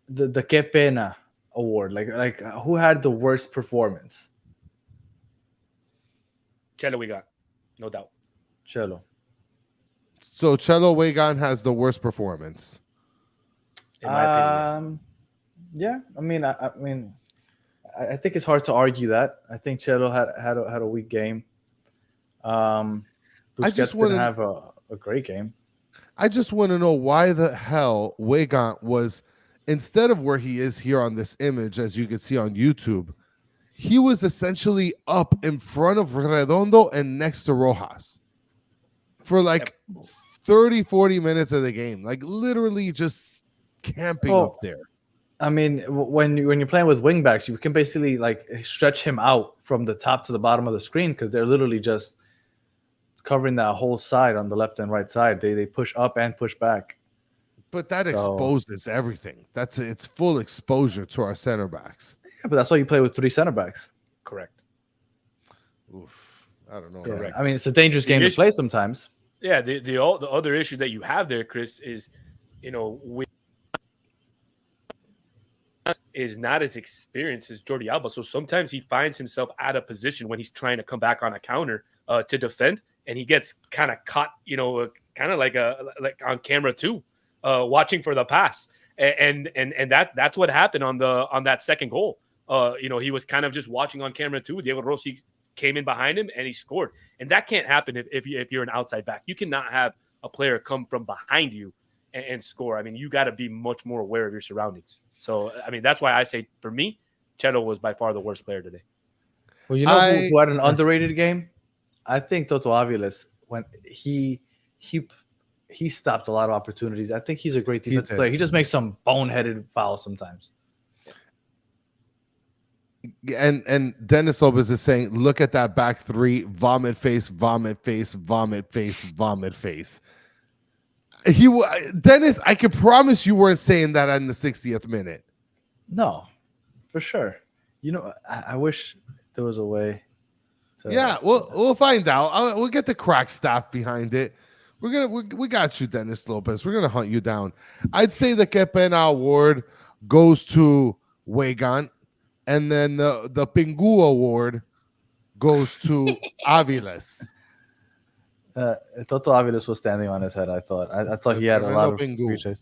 Que Pena award? Like who had the worst performance? Chelo we got, no doubt. Chelo. So Chelo Wegan has the worst performance. In my opinion, yes. Yeah, I mean, I think it's hard to argue that. I think Chelo had a weak game. Busquets didn't have a great game. I just want to know why the hell Wegan was, instead of where he is here on this image, as you can see on YouTube, he was essentially up in front of Redondo and next to Rojas for like 30, 40 minutes of the game, like literally just camping up there. I mean, when you're playing with wingbacks, you can basically like stretch him out from the top to the bottom of the screen because they're literally just covering that whole side on the left and right side. They push up and push back. But that exposes everything. It's full exposure to our center backs. Yeah, but that's why you play with 3 center backs. Correct. Oof. I don't know. Yeah. I mean, it's a dangerous game to play sometimes. Yeah. The other issue that you have there, Chris, is is not as experienced as Jordi Alba. So sometimes he finds himself out of position when he's trying to come back on a counter to defend, and he gets kind of caught, kind of like on camera too, watching for the pass. And that's what happened on that second goal. He was kind of just watching on camera too. Diego Rossi came in behind him and he scored. And that can't happen if you're an outside back. You cannot have a player come from behind you and score. I mean, you got to be much more aware of your surroundings. So, I mean, that's why I say, for me, Chelo was by far the worst player today. Well, you know who had an underrated game? I think Toto Aviles, when he stopped a lot of opportunities. I think he's a great defensive player. He just makes some boneheaded fouls sometimes. and Dennis Lopez is saying, look at that back three, vomit face, vomit face, vomit face, vomit face. Dennis, I can promise you weren't saying that in the 60th minute. No, for sure. I wish there was a way. Yeah, we'll find out. We'll get the crack staff behind it. We got you, Dennis Lopez. We're gonna hunt you down. I'd say the Que Pena award goes to Weigand, and then the Pingu award goes to Aviles. Toto Aviles was standing on his head. I thought he had a lot of features.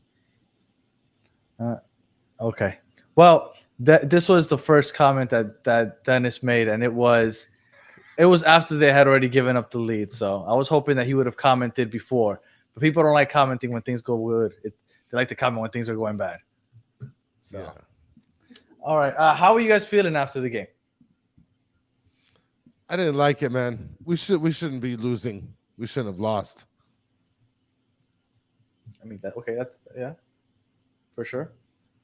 Okay. Well, this was the first comment that Dennis made, and it was after they had already given up the lead. So I was hoping that he would have commented before. But people don't like commenting when things go good. They like to comment when things are going bad. So, yeah. All right. How are you guys feeling after the game? I didn't like it, man. We shouldn't be losing. We shouldn't have lost. I mean, that's yeah, for sure.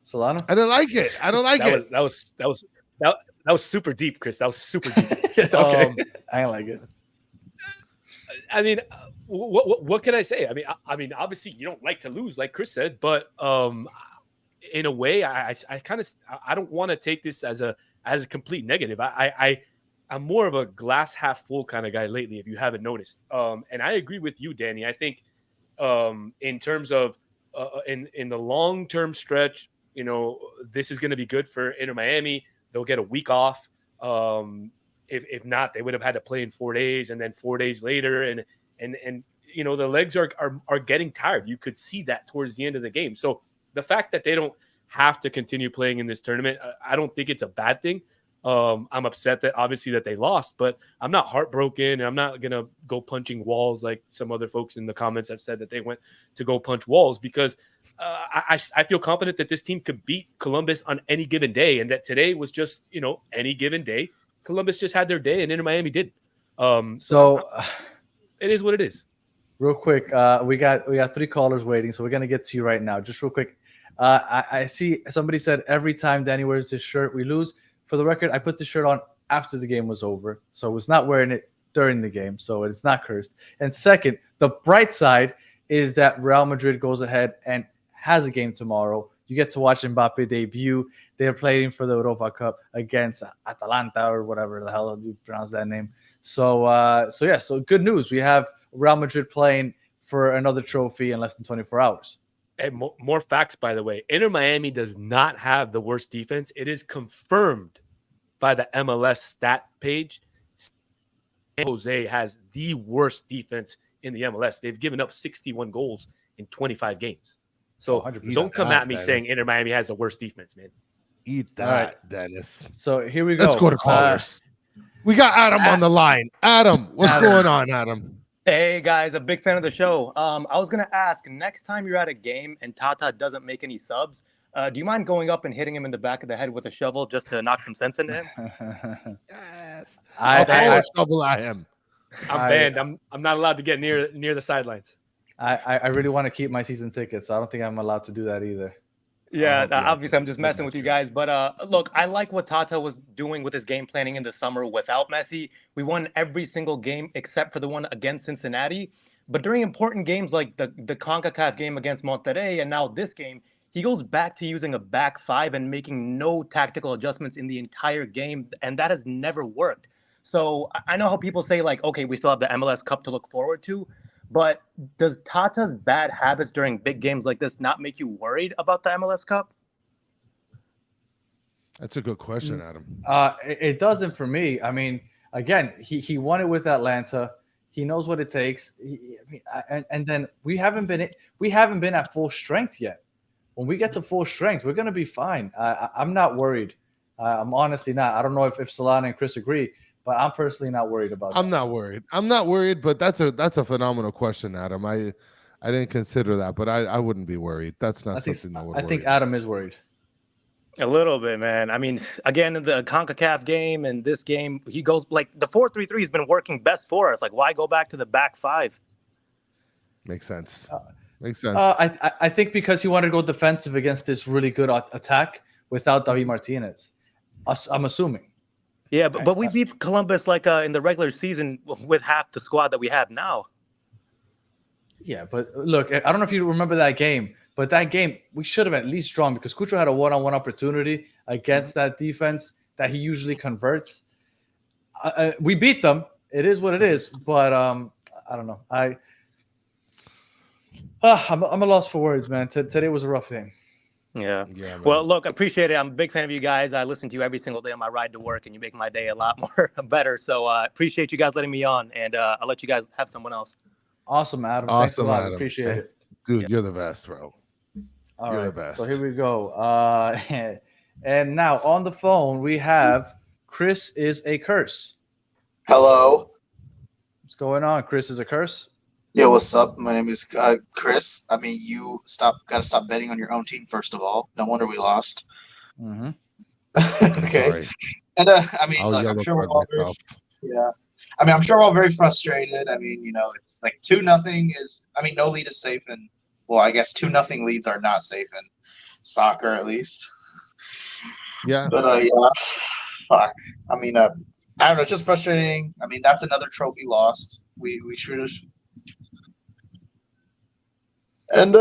Solano? I didn't like it. I don't like it. That was super deep, Chris. That was super deep. Okay. I don't like it. I mean, what can I say? I mean, obviously you don't like to lose, like Chris said, but in a way, I don't want to take this as a complete negative. I'm more of a glass half full kind of guy lately, if you haven't noticed. And I agree with you, Danny. I think in terms of in the long term stretch, this is going to be good for Inter Miami. They'll get a week off. If not, they would have had to play in 4 days, and then 4 days later, and the legs are getting tired. You could see that towards the end of the game. So the fact that they don't have to continue playing in this tournament, I don't think it's a bad thing. I'm upset that obviously that they lost, but I'm not heartbroken, and I'm not gonna go punching walls like some other folks in the comments have said that they went to go punch walls, because I feel confident that this team could beat Columbus on any given day, and that today was just any given day. Columbus just had their day, and Inter Miami did. So it is what it is. Real quick, we got 3 callers waiting, so we're gonna get to you right now. Just real quick, I see somebody said every time Danny wears this shirt, we lose. For the record, I put the shirt on after the game was over, so I was not wearing it during the game, so it's not cursed. And second, the bright side is that Real Madrid goes ahead and has a game tomorrow. You get to watch Mbappe debut. They're playing for the Europa Cup against Atalanta, or whatever the hell you pronounce that name. So good news. We have Real Madrid playing for another trophy in less than 24 hours. And more facts, by the way. Inter Miami does not have the worst defense. It is confirmed by the MLS stat page. San Jose has the worst defense in the MLS. They've given up 61 goals in 25 games. So don't come at me saying Inter Miami has the worst defense, man. Eat that, Dennis. So here we go. Let's go to callers. We got Adam on the line. Adam, what's going on, Adam? Hey guys, a big fan of the show. I was gonna ask, next time you're at a game and Tata doesn't make any subs, do you mind going up and hitting him in the back of the head with a shovel just to knock some sense into him? Yes. I'll throw a shovel at him. I'm banned. I'm not allowed to get near the sidelines. I really want to keep my season tickets, so I don't think I'm allowed to do that either. Yeah, obviously I'm just messing with you guys. But look, I like what Tata was doing with his game planning in the summer without Messi. We won every single game except for the one against Cincinnati. But during important games like the CONCACAF game against Monterrey and now this game, he goes back to using a back 5 and making no tactical adjustments in the entire game. And that has never worked. So I know how people say, like, okay, we still have the MLS Cup to look forward to. But does Tata's bad habits during big games like this not make you worried about the MLS Cup? That's a good question, Adam. It doesn't for me. I mean, again, he won it with Atlanta. He knows what it takes. And then we haven't been at full strength yet. When we get to full strength, we're going to be fine. I'm not worried. I'm honestly not. I don't know if Solana and Chris agree, but I'm personally not worried about that. I'm not worried, but that's a phenomenal question, Adam. I didn't consider that, but I wouldn't be worried. That's not something that would worry. I think Adam is worried. A little bit, man. I mean, again, in the CONCACAF game and this game, he goes like the 4-3-3 has been working best for us. Like, why go back to the back 5? Makes sense. Makes sense. I think because he wanted to go defensive against this really good attack without David Martinez. I'm assuming. Yeah, but we beat Columbus like in the regular season with half the squad that we have now. Yeah, but look, I don't know if you remember that game, but that game we should have at least drawn because Cucho had a one-on-one opportunity against that defense that he usually converts. We beat them. It is what it is, but I don't know. I'm a loss for words, man. Today was a rough thing. Yeah. Well, look, I appreciate it. I'm a big fan of you guys. I listen to you every single day on my ride to work, and you make my day a lot more better. So I appreciate you guys letting me on, and I'll let you guys have someone else. Awesome, Adam. Awesome, Thanks a lot. Adam. Appreciate it. Dude, you're the best, bro. You're the best. So here we go. And now on the phone, we have Chris is a curse. Hello. What's going on? Chris is a curse? Yeah, what's up? My name is Chris. I mean, you gotta stop betting on your own team, first of all. No wonder we lost. Mm-hmm. Okay. Sorry. And I mean, look, I'm sure we're all very, yeah. I mean, I'm sure we're all very frustrated. I mean, it's like 2-0 is. I mean, no lead is safe, and well, I guess 2-0 leads are not safe in soccer, at least. Yeah. But yeah, fuck. I mean, I don't know. It's just frustrating. I mean, that's another trophy lost. We should have. And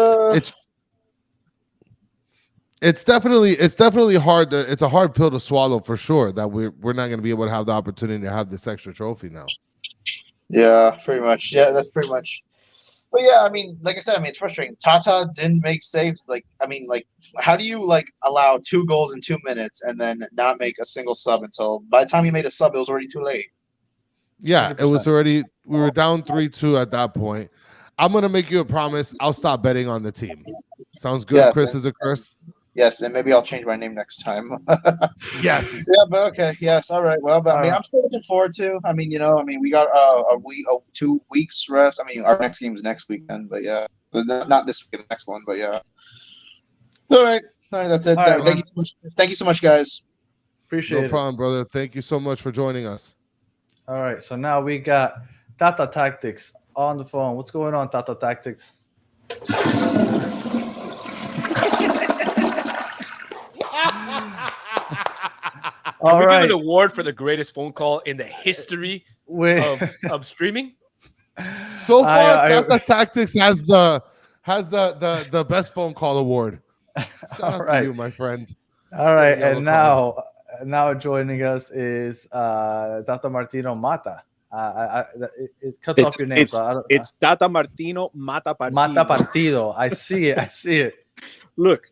it's definitely hard. It's a hard pill to swallow for sure. That we're not going to be able to have the opportunity to have this extra trophy now. Yeah, pretty much. Yeah, that's pretty much. But yeah, I mean, like I said, I mean, it's frustrating. Tata didn't make saves. Like, I mean, like, how do you allow 2 goals in 2 minutes and then not make a single sub until by the time you made a sub, it was already too late. Yeah, 100%. it was already. We were down 3-2 at that point. I'm gonna make you a promise. I'll stop betting on the team. Sounds good. Yeah, Chris is a curse. Yes, and maybe I'll change my name next time. Yes. Yeah, but okay. Yes, all right. Well, but I mean, I'm still looking forward to. I mean, we got a 2 weeks rest. I mean, our next game is next weekend, but yeah, not this weekend, the next one, but yeah. All right, that's it. All right, thank you so much. Thank you so much, guys. Appreciate No it. problem, brother. Thank you so much for joining us. All right, so now we got Tata Tactics on the phone. What's going on, Tata Tactics? Can we give an award for the greatest phone call in the history of streaming? So far, Tata Tactics has the best phone call award. Shout out to you, my friend. All right, and now joining us is Tata Martino Mata. It cuts off your name. It's Tata Martino Mata Partido. Mata Partido. I see it. Look,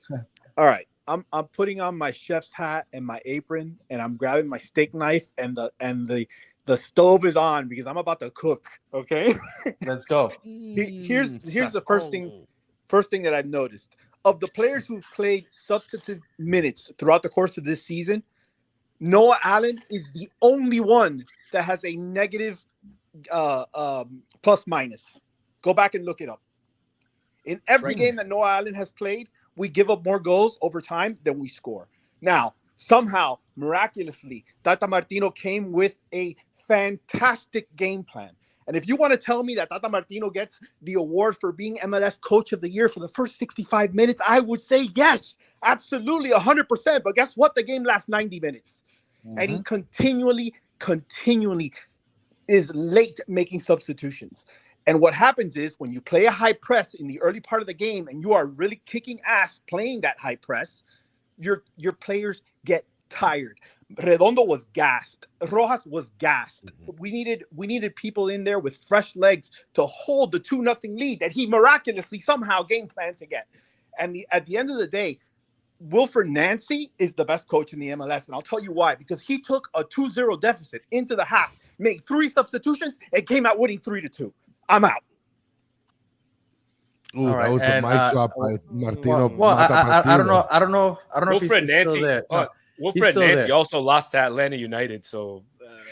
all right. I'm putting on my chef's hat and my apron, and I'm grabbing my steak knife, and the stove is on because I'm about to cook. Okay, let's go. Here's the first thing that I've noticed. Of the players who've played substantive minutes throughout the course of this season, Noah Allen is the only one that has a negative plus minus. Go back and look it up. In every game that Noah Allen has played, we give up more goals over time than we score. Now, somehow, miraculously, Tata Martino came with a fantastic game plan. And if you want to tell me that Tata Martino gets the award for being MLS Coach of the Year for the first 65 minutes, I would say yes, absolutely, 100%. But guess what? The game lasts 90 minutes. Mm-hmm. And he continually is late making substitutions. And what happens is when you play a high press in the early part of the game and you are really kicking ass playing that high press, your players get tired. Redondo was gassed. Rojas was gassed. We needed people in there with fresh legs to hold the 2-0 lead that he miraculously somehow game planned to get. And at the end of the day, Wilfred Nancy is the best coach in the MLS. And I'll tell you why. Because he took a 2-0 deficit into the half, made 3 substitutions, and came out winning 3-2. I'm out. Ooh, that was a mic drop by Martino. Well, I don't know if he's still there. Wilfred Nancy also lost to Atlanta United, so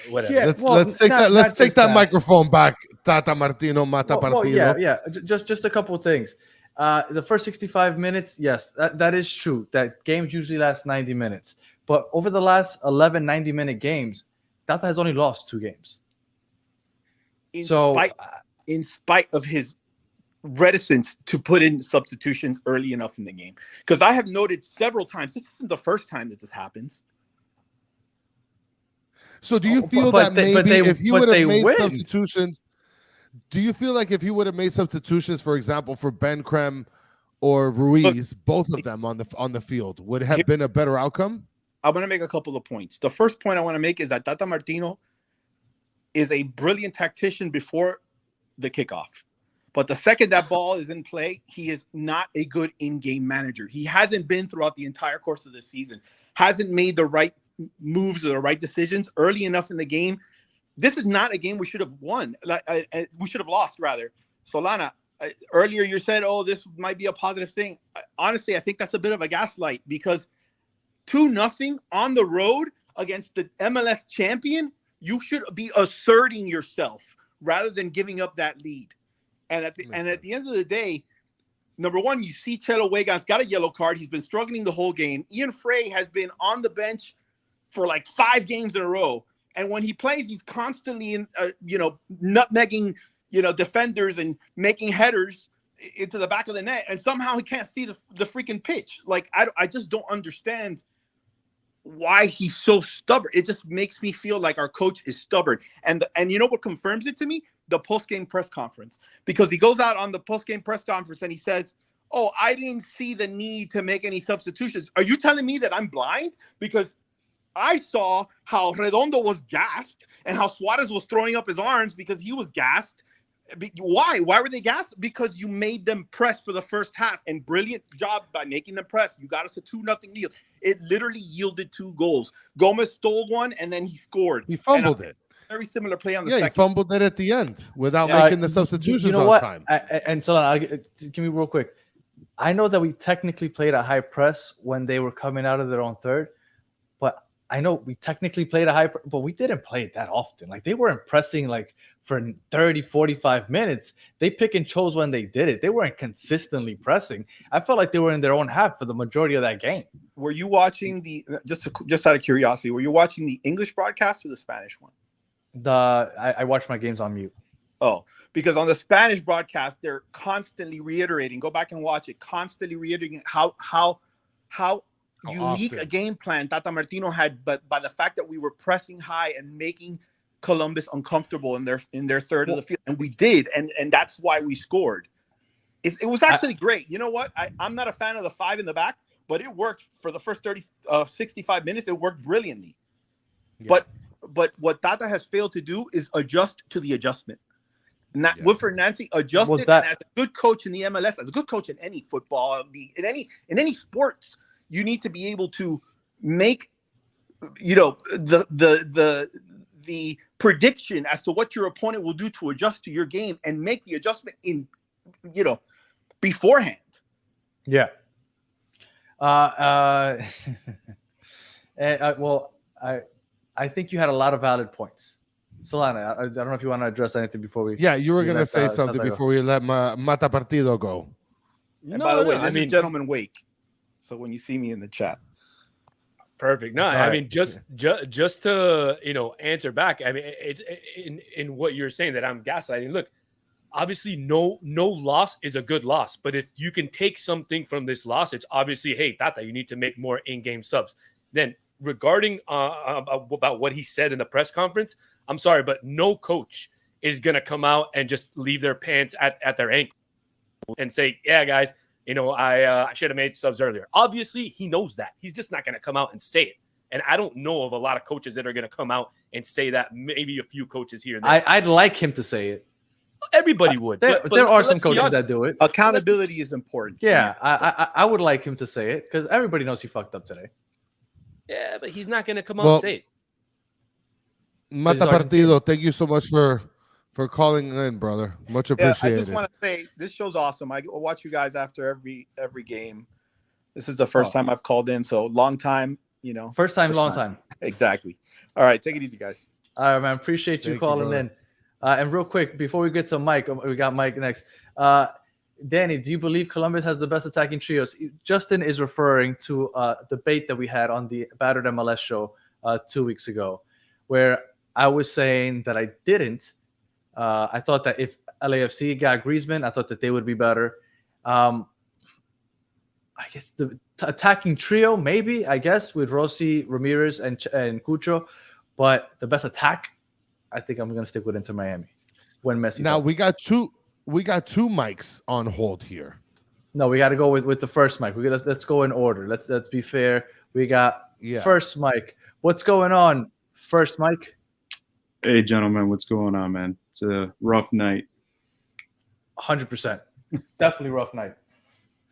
whatever. Yeah, let's take that microphone back, Tata Martino, Mata Partido. Yeah. Just a couple of things. The first 65 minutes, yes, that is true. That games usually last 90 minutes. But over the last 11 90-minute games, Tata has only lost 2 games. In spite of his reticence to put in substitutions early enough in the game, because I have noted several times, this isn't the first time that this happens. So do you feel but that they- but maybe they- if he but would they have made win. substitutions, do you feel like if he would have made substitutions, for example, for Ben Krem or Ruiz, both of them on the field, would have been a better outcome? I'm going to make a couple of points. The first point I want to make is that Tata Martino is a brilliant tactician before the kickoff. But the second that ball is in play, he is not a good in-game manager. He hasn't been throughout the entire course of the season, hasn't made the right moves or the right decisions early enough in the game. This is not a game we should have won. We should have lost, rather. Solana, earlier you said, oh, this might be a positive thing. Honestly, I think that's a bit of a gaslight because 2-0 on the road against the MLS champion, you should be asserting yourself rather than giving up that lead. And at the end of the day, number one, you see Chelo Wegan's got a yellow card. He's been struggling the whole game. Ian Frey has been on the bench for like 5 games in a row. And when he plays, he's constantly nutmegging, defenders and making headers into the back of the net. And somehow he can't see the freaking pitch. Like, I just don't understand why he's so stubborn. It just makes me feel like our coach is stubborn. And you know what confirms it to me? The post-game press conference. Because he goes out on the post-game press conference and he says, oh, I didn't see the need to make any substitutions. Are you telling me that I'm blind? Because I saw how Redondo was gassed and how Suarez was throwing up his arms because he was gassed. Why? Why were they gassed? Because you made them press for the first half, and brilliant job by making them press. You got us a 2-0 lead. It literally yielded 2 goals. Gomez stole one, and then he scored. He fumbled it. Very similar play on the second. He fumbled it at the end without making the substitutions you know what? on time. And so give me real quick. I know that we technically played a high press when they were coming out of their own third, but I know we technically played a high press, but we didn't play it that often. Like, they weren't pressing like for 30, 45 minutes. They pick and chose when they did it. They weren't consistently pressing. I felt like they were in their own half for the majority of that game. Were you watching just out of curiosity, were you watching the English broadcast or the Spanish one? I watch my games on mute. Oh, because on the Spanish broadcast, they're constantly reiterating, go back and watch it, constantly reiterating how unique a game plan Tata Martino had, but by the fact that we were pressing high and making Columbus uncomfortable in their third of the field. And we did, and that's why we scored. It was actually great. You know what? I'm not a fan of the 5 in the back, but it worked for the first 65 minutes. It worked brilliantly. Yeah. But what Tata has failed to do is adjust to the adjustment. Wilfred Nancy adjusted, and as a good coach in the MLS, as a good coach in any football, in any sports, you need to be able to make, the prediction as to what your opponent will do to adjust to your game and make the adjustment in, beforehand. Yeah. I think you had a lot of valid points. Solana, I don't know if you want to address anything before we... Yeah, you were going to say something before we let Mata Partido go. And by the way, this is Gentleman Wake. So when you see me in the chat. Perfect. No, I mean, just to, answer back, I mean, it's in what you're saying that I'm gaslighting. Look, obviously no loss is a good loss, but if you can take something from this loss, it's obviously, hey, Tata, you need to make more in-game subs. Then regarding about what he said in the press conference, I'm sorry, but no coach is going to come out and just leave their pants at their ankle and say, yeah, guys, I should have made subs earlier. Obviously, he knows that. He's just not going to come out and say it. And I don't know of a lot of coaches that are going to come out and say that. Maybe a few coaches here and there. I'd like him to say it. Everybody would. There are some coaches that do it. Accountability is important. Yeah, I would like him to say it because everybody knows he fucked up today. Yeah, but he's not going to come out and say it. Mata Partido, thank you so much for calling in, brother. Much appreciated. I just want to say this show's awesome. I watch you guys after every game. This is the first time I've called in, so long time. First time, long time. Exactly. All right, take it easy, guys. All right, man. Appreciate you calling in. And real quick, before we get to Mike, we got Mike next. Danny, do you believe Columbus has the best attacking trios? Justin is referring to a debate that we had on the Battered MLS show 2 weeks ago, where I was saying that I didn't. I thought that if LAFC got Griezmann, I thought that they would be better. I guess the attacking trio, maybe, with Rossi, Ramirez, and Cucho. But the best attack, I think I'm going to stick with Inter Miami when Messi. Now we got two mics on hold here. No, we got to go with the first mic. Let's go in order. Let's be fair. We got first mic. What's going on, first mic? Hey, gentlemen, what's going on, man? It's a rough night. 100%. Definitely rough night.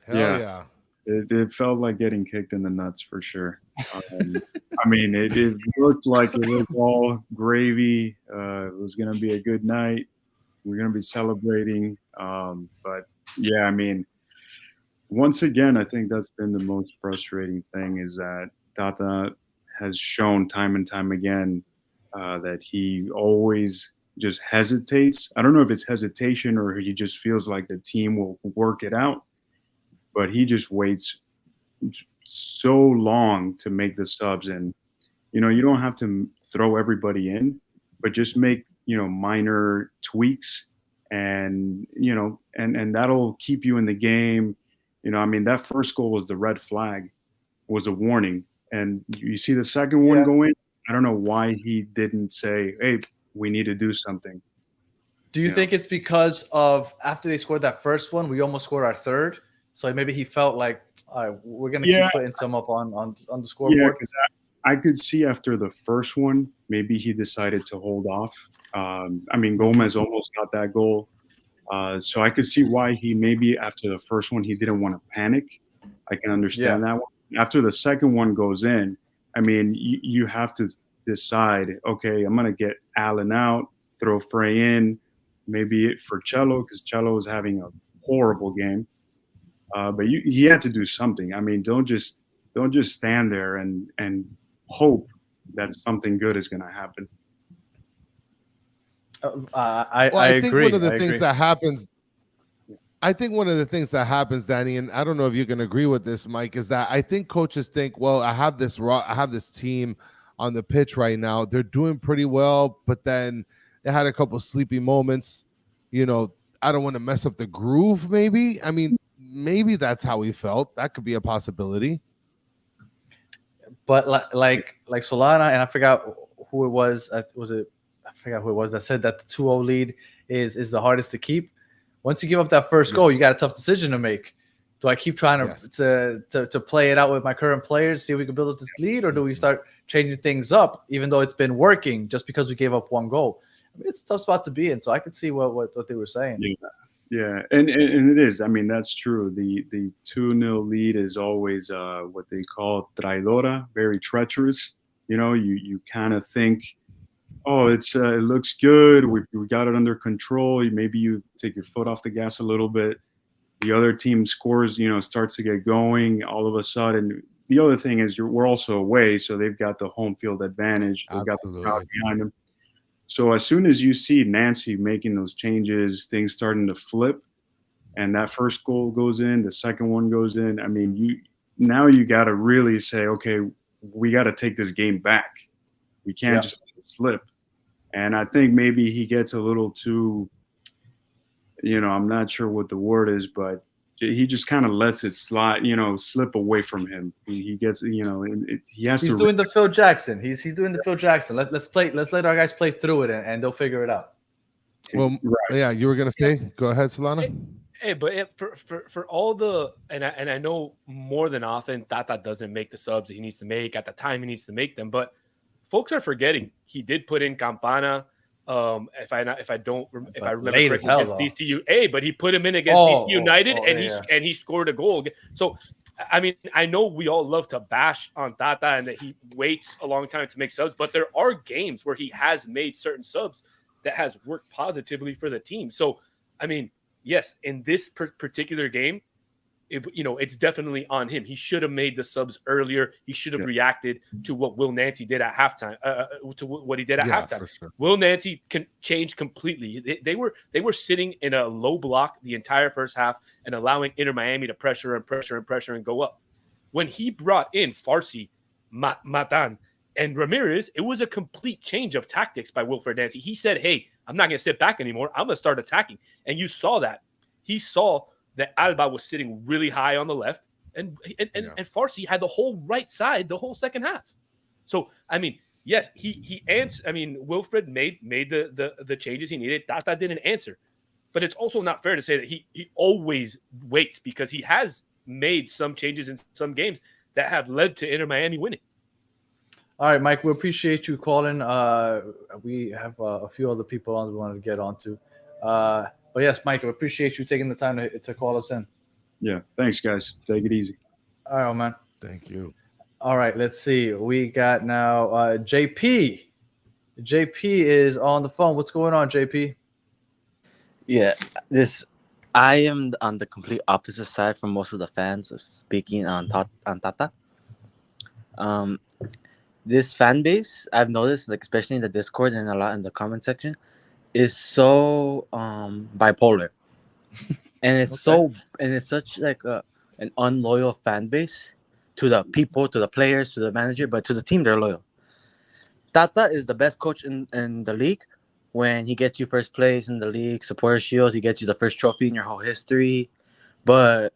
Hell yeah. It felt like getting kicked in the nuts for sure. I mean, it looked like it was all gravy. It was going to be a good night. We're going to be celebrating. But, yeah, I mean, once again, I think that's been the most frustrating thing is that Tata has shown time and time again that he always just hesitates. I don't know if it's hesitation or he just feels like the team will work it out, but he just waits so long to make the subs. And, you know, you don't have to throw everybody in, but just make, you know, minor tweaks and, you know, and that'll keep you in the game. You know, I mean, that first goal was the red flag, was a warning. And you see the second one go in. I don't know why he didn't say, hey, we need to do something. Do you think it's because of after they scored that first one, we almost scored our third? So maybe he felt like, all right, we're going to keep putting some up on the scoreboard. Yeah, because I could see after the first one, maybe he decided to hold off. I mean, Gomez almost got that goal. So I could see why he maybe after the first one, he didn't want to panic. I can understand that one. After the second one goes in, I mean, you have to decide, okay, I'm going to get Allen out, throw Frey in, maybe for Cello, because Cello is having a horrible game. But he had to do something. I mean, don't just stand there and hope that something good is going to happen. I agree. Think one of the things that happens. I think one of the things that happens, Danny, and I don't know if you can agree with this, Mike, is that I think coaches think, well, I have this team on the pitch right now. They're doing pretty well, but then they had a couple sleepy moments. You know, I don't want to mess up the groove, maybe. I mean, maybe that's how he felt. That could be a possibility. But like Solana, and I forgot who it was. I forgot who it was that said that the 2-0 lead is the hardest to keep. Once you give up that first goal, you got a tough decision to make. Do I keep trying to play it out with my current players, see if we can build up this lead, or do we start changing things up, even though it's been working just because we gave up one goal? I mean, it's a tough spot to be in, so I could see what they were saying. Yeah, and it is. I mean, that's true. The 2-0 lead is always what they call traidora, very treacherous. You know, you kind of think, oh, it looks good. We got it under control. Maybe you take your foot off the gas a little bit. The other team scores, you know, starts to get going. All of a sudden, the other thing is we're also away, so they've got the home field advantage. They've got the crowd behind them. So as soon as you see Nancy making those changes, things starting to flip, and that first goal goes in, the second one goes in. I mean, you got to really say, okay, we got to take this game back. We can't just let it slip. And I think maybe he gets a little too, you know, I'm not sure what the word is, but he just kind of lets it slide, you know, slip away from him. He gets, you know, he has to. He's doing the Phil Jackson. He's doing the Phil Jackson. Let's let our guys play through it, and they'll figure it out. Well, yeah, you were gonna say. Go ahead, Solana. Hey, but for all the and I know more than often Tata doesn't make the subs that he needs to make at the time he needs to make them, but folks are forgetting he did put in Campana. If I remember correctly, against DCU, but he put him in against DC United, and he scored a goal. So, I mean, I know we all love to bash on Tata and that he waits a long time to make subs, but there are games where he has made certain subs that has worked positively for the team. So, I mean, yes, in this particular game, it's definitely on him. He should have made the subs earlier. He should have reacted to what Will Nancy did at halftime. To what he did at halftime. Sure. Will Nancy can change completely. They were sitting in a low block the entire first half and allowing Inter Miami to pressure and go up. When he brought in Farsi, Matan, and Ramirez, it was a complete change of tactics by Wilfred Nancy. He said, "Hey, I'm not going to sit back anymore. I'm going to start attacking." And you saw that. He saw that Alba was sitting really high on the left, and Farsi had the whole right side the whole second half. So, I mean, yes, he answered. I mean, Wilfred made the changes he needed. Tata didn't answer, but it's also not fair to say that he always waits, because he has made some changes in some games that have led to Inter Miami winning. All right, Mike, we appreciate you calling. We have a few other people on we wanted to get onto. But yes, Mike, we appreciate you taking the time to call us in. Yeah, thanks, guys. Take it easy. All right, man. Thank you. All right, let's see. We got now JP. JP is on the phone. What's going on, JP? Yeah, I am on the complete opposite side from most of the fans speaking on Tata. This fan base, I've noticed, like especially in the Discord and a lot in the comment section, is so bipolar, and it's such like an unloyal fan base to the people, to the players, to the manager, but to the team they're loyal. Tata is the best coach in the league when he gets you first place in the league, Supporter Shield, he gets you the first trophy in your whole history, but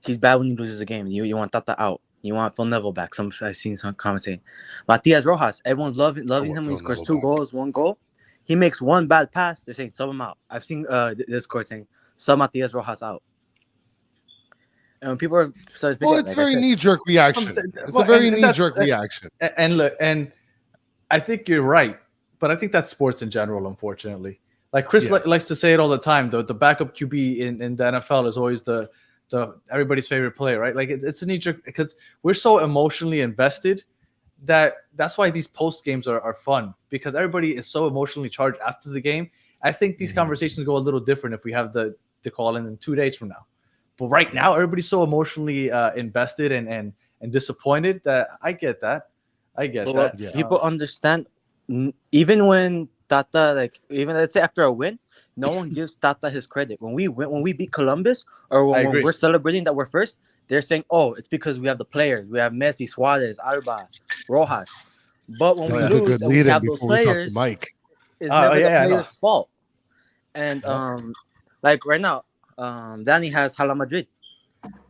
he's bad when he loses a game. You want Tata out. You want Phil Neville back. I've seen some commenting. Matias Rojas, everyone's loving him when he scores 2 goals, 1 goal. He makes 1 bad pass. They're saying sub him out. I've seen Discord saying sub Matias Rojas out. And when people are starting to it's very knee-jerk reaction. It's a very knee-jerk reaction. And look, and I think you're right, but I think that's sports in general, unfortunately. Like Chris likes to say it all the time. The backup QB in the NFL is always the everybody's favorite player, right? Like it's a knee-jerk because we're so emotionally invested that's why these post games are fun, because everybody is so emotionally charged after the game. I think these conversations go a little different if we have the call in 2 days from now. But right now, everybody's so emotionally invested and disappointed that I get that. that. Yeah. People understand, even when Tata, like even let's say after a win, no one gives Tata his credit. When we beat Columbus, or when we're celebrating that we're first, they're saying, "Oh, it's because we have the players. We have Messi, Suarez, Alba, Rojas." But when we lose, and we have those players, Mike. It's never the players' fault. And like right now, Danny has Hala Madrid.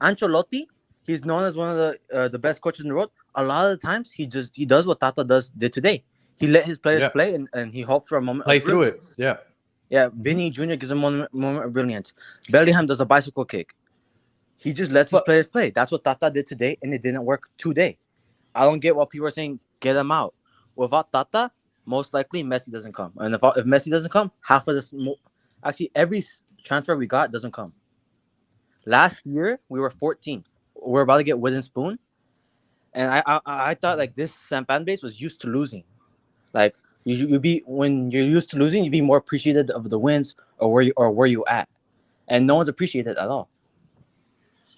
Ancelotti, he's known as one of the best coaches in the world. A lot of the times, he does what Tata did today. He let his players play, and he hoped for a moment. Play through it. Yeah. Yeah, Vinny Jr. gives a moment of brilliance. Bellingham does a bicycle kick. He just lets his players play. That's what Tata did today, and it didn't work today. I don't get what people are saying, get him out. Without Tata, most likely Messi doesn't come. And if Messi doesn't come, half of this... Actually, every transfer we got doesn't come. Last year, we were 14th. We're about to get wooden spoon. And I thought like this fan base was used to losing. Like, you be when you're used to losing, you be more appreciative of the wins or where you at, and no one's appreciated at all.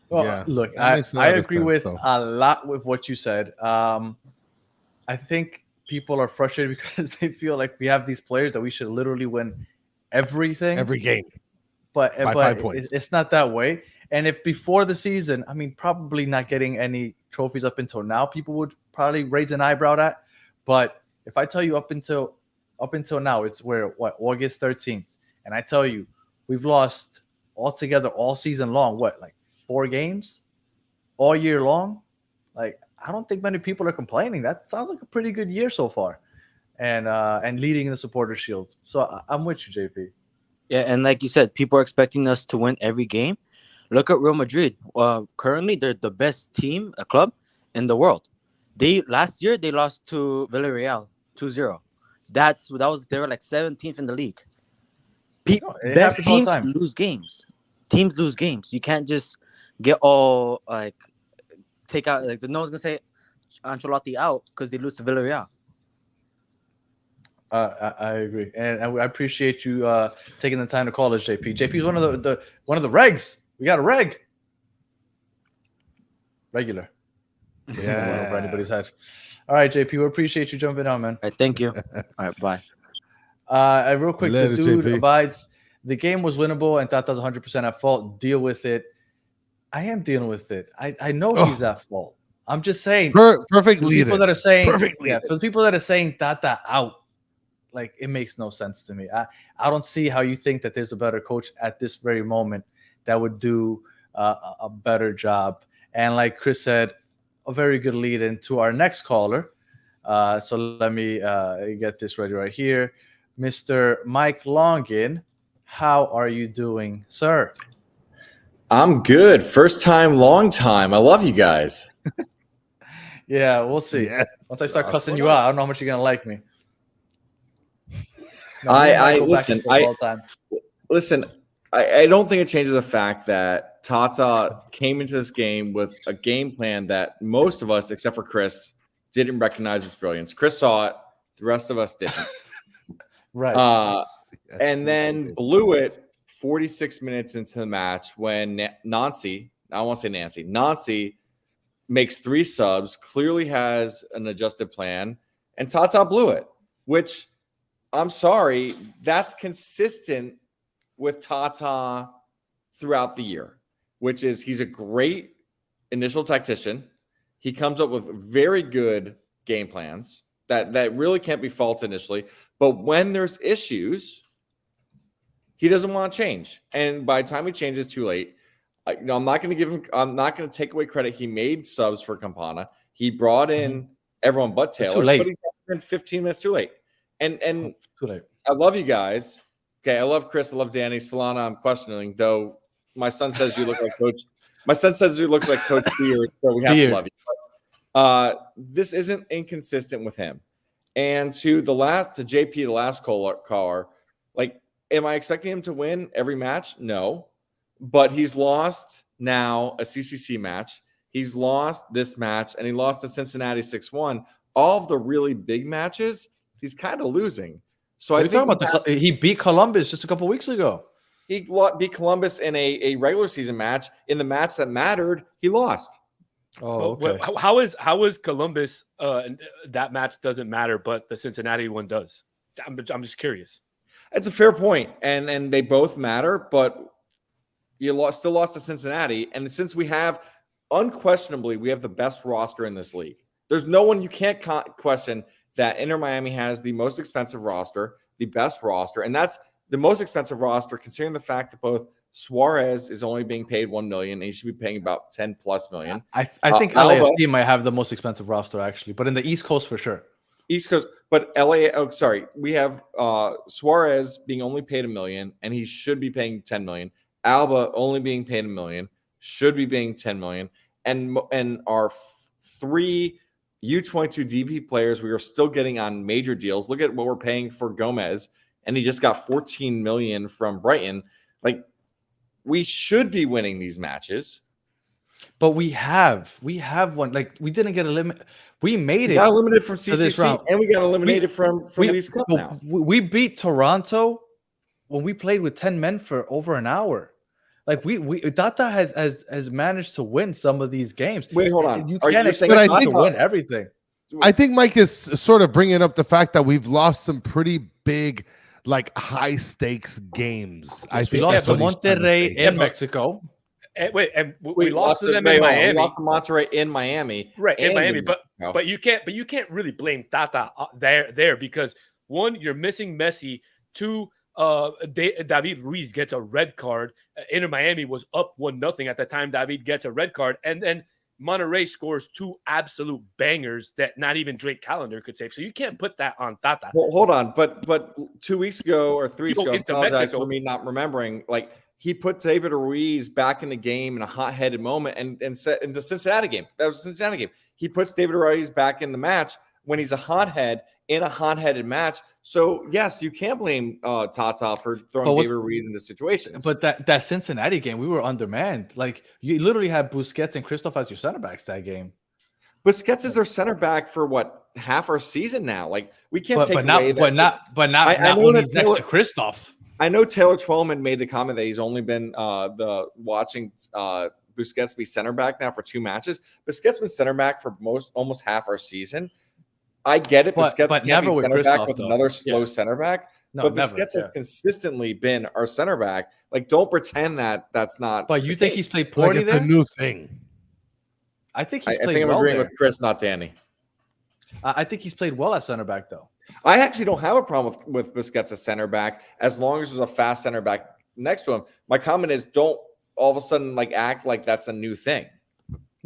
Well, look, I agree with a lot with what you said. I think people are frustrated because they feel like we have these players that we should literally win everything, every game, but 5 points. It's not that way. And if before the season, I mean, probably not getting any trophies up until now, people would probably raise an eyebrow at. But if I tell you up until now, it's August 13th, and I tell you we've lost altogether all season long, like 4 games all year long. Like, I don't think many people are complaining. That sounds like a pretty good year so far, and leading the Supporter Shield. So I'm with you, JP. Yeah, and like you said, people are expecting us to win every game. Look at Real Madrid. Currently, they're the best team, a club in the world. Last year they lost to Villarreal 2-0. They were like 17th in the league. Best teams lose games. Teams lose games. You can't just get all like take out like no one's gonna say Ancelotti out because they lose to Villarreal. I agree, and I appreciate you taking the time to call us, JP. JP is one of the regs. We got a regular. Yeah. Over anybody's head. All right, JP, we appreciate you jumping on, man. All right, thank you. All right, bye. Real quick, the dude abides. The game was winnable, and Tata's 100% at fault. Deal with it. I am dealing with it. I know he's at fault. I'm just saying. Perfect leader. People that are saying, for the people that are saying Tata out, like it makes no sense to me. I don't see how you think that there's a better coach at this very moment that would do a better job. And like Chris said, a very good lead into our next caller. So let me get this ready right here. Mr. Mike Longin, how are you doing, sir? I'm good. First time, long time. I love you guys. Yeah, we'll see. Yes, Once I start Ross. cussing you out, I don't know how much you're gonna like me. No, I go back and listen. forth all the time. Listen. I don't think it changes the fact that Tata came into this game with a game plan that most of us, except for Chris, didn't recognize its brilliance. Chris saw it. The rest of us didn't. Right. And then blew it 46 minutes into the match when Nancy makes 3 subs, clearly has an adjusted plan, and Tata blew it, which I'm sorry, that's consistent with Tata throughout the year, which is he's a great initial tactician. He comes up with very good game plans that really can't be faulted initially. But when there's issues, he doesn't want to change. And by the time he changes, it's too late. I'm not going to take away credit. He made subs for Campana. He brought in everyone but Taylor. Too late. But he got in 15 minutes too late. And too late. I love you guys. Okay, I love Chris. I love Danny. Solana, I'm questioning, though. My son says you look like Coach. My son says you look like Coach Beard, so we have to love you. This isn't inconsistent with him. And to JP, the last caller, like, am I expecting him to win every match? No. But he's lost now a CCC match. He's lost this match, and he lost to Cincinnati 6-1. All of the really big matches, he's kind of losing. So I think he beat Columbus just a couple weeks ago. He beat Columbus in a regular season match. In the match that mattered, he lost. Oh, okay. How is Columbus? That match doesn't matter, but the Cincinnati one does. I'm just curious. It's a fair point, and they both matter, but you still lost to Cincinnati. And since we have unquestionably the best roster in this league, there's no one you can't question that Inter Miami has the most expensive roster, the best roster, and that's the most expensive roster considering the fact that both Suarez is only being paid $1 million, and he should be paying about $10+ million. I think LAFC might have the most expensive roster actually, but in the East Coast for sure. East Coast, but we have Suarez being only paid $1 million, and he should be paying $10 million. Alba only being paid $1 million, should be paying $10 million, and our 3 U22 DP players we are still getting on major deals. Look at what we're paying for Gomez, and he just got $14 million from Brighton. Like, we should be winning these matches, but we have one. Like, we didn't get eliminated. We made it. Got eliminated from CCC, and we got eliminated from Leagues Cup now. We beat Toronto when we played with 10 men for over an hour. Like, Tata has managed to win some of these games. Wait, hold on. You can't expect Tata to win everything. I think Mike is sort of bringing up the fact that we've lost some pretty big, like, high stakes games. I think we lost to Monterrey in Mexico. We lost to them in Miami. We lost to Monterrey in Miami, right? In Miami, but you can't really blame Tata there because 1, you're missing Messi. 2, David Ruiz gets a red card. Inter Miami was up 1-0 at the time David gets a red card, and then Monterrey scores 2 absolute bangers that not even Drake Callender could save. So you can't put that on Tata. Well, hold on, but 2 weeks ago or 3 weeks ago, I apologize for me not remembering. Like, he put David Ruiz back in the game in a hot-headed moment, and set in the Cincinnati game. That was the Cincinnati game. He puts David Ruiz back in the match when he's a hothead in a hot-headed match. So, yes, you can't blame Tata for throwing David Ruiz into situations. But that Cincinnati game, we were undermanned. Like, you literally had Busquets and Christoph as your center backs that game. Busquets is our center back for half our season now. Like, we can't take away that. But not when he's next to Christoph. I know Taylor Twellman made the comment that he's only been watching Busquets be center back now for 2 matches. Busquets been center back for almost half our season. I get it. Busquets can't be center back with another slow center back. No, but Busquets has consistently been our center back. Like, don't pretend that's not. But you think he's played poorly? It's a new thing. I think he's played well. I think I'm agreeing with Chris, not Danny. I think he's played well at center back, though. I actually don't have a problem with Busquets as center back as long as there's a fast center back next to him. My comment is, don't all of a sudden act like that's a new thing.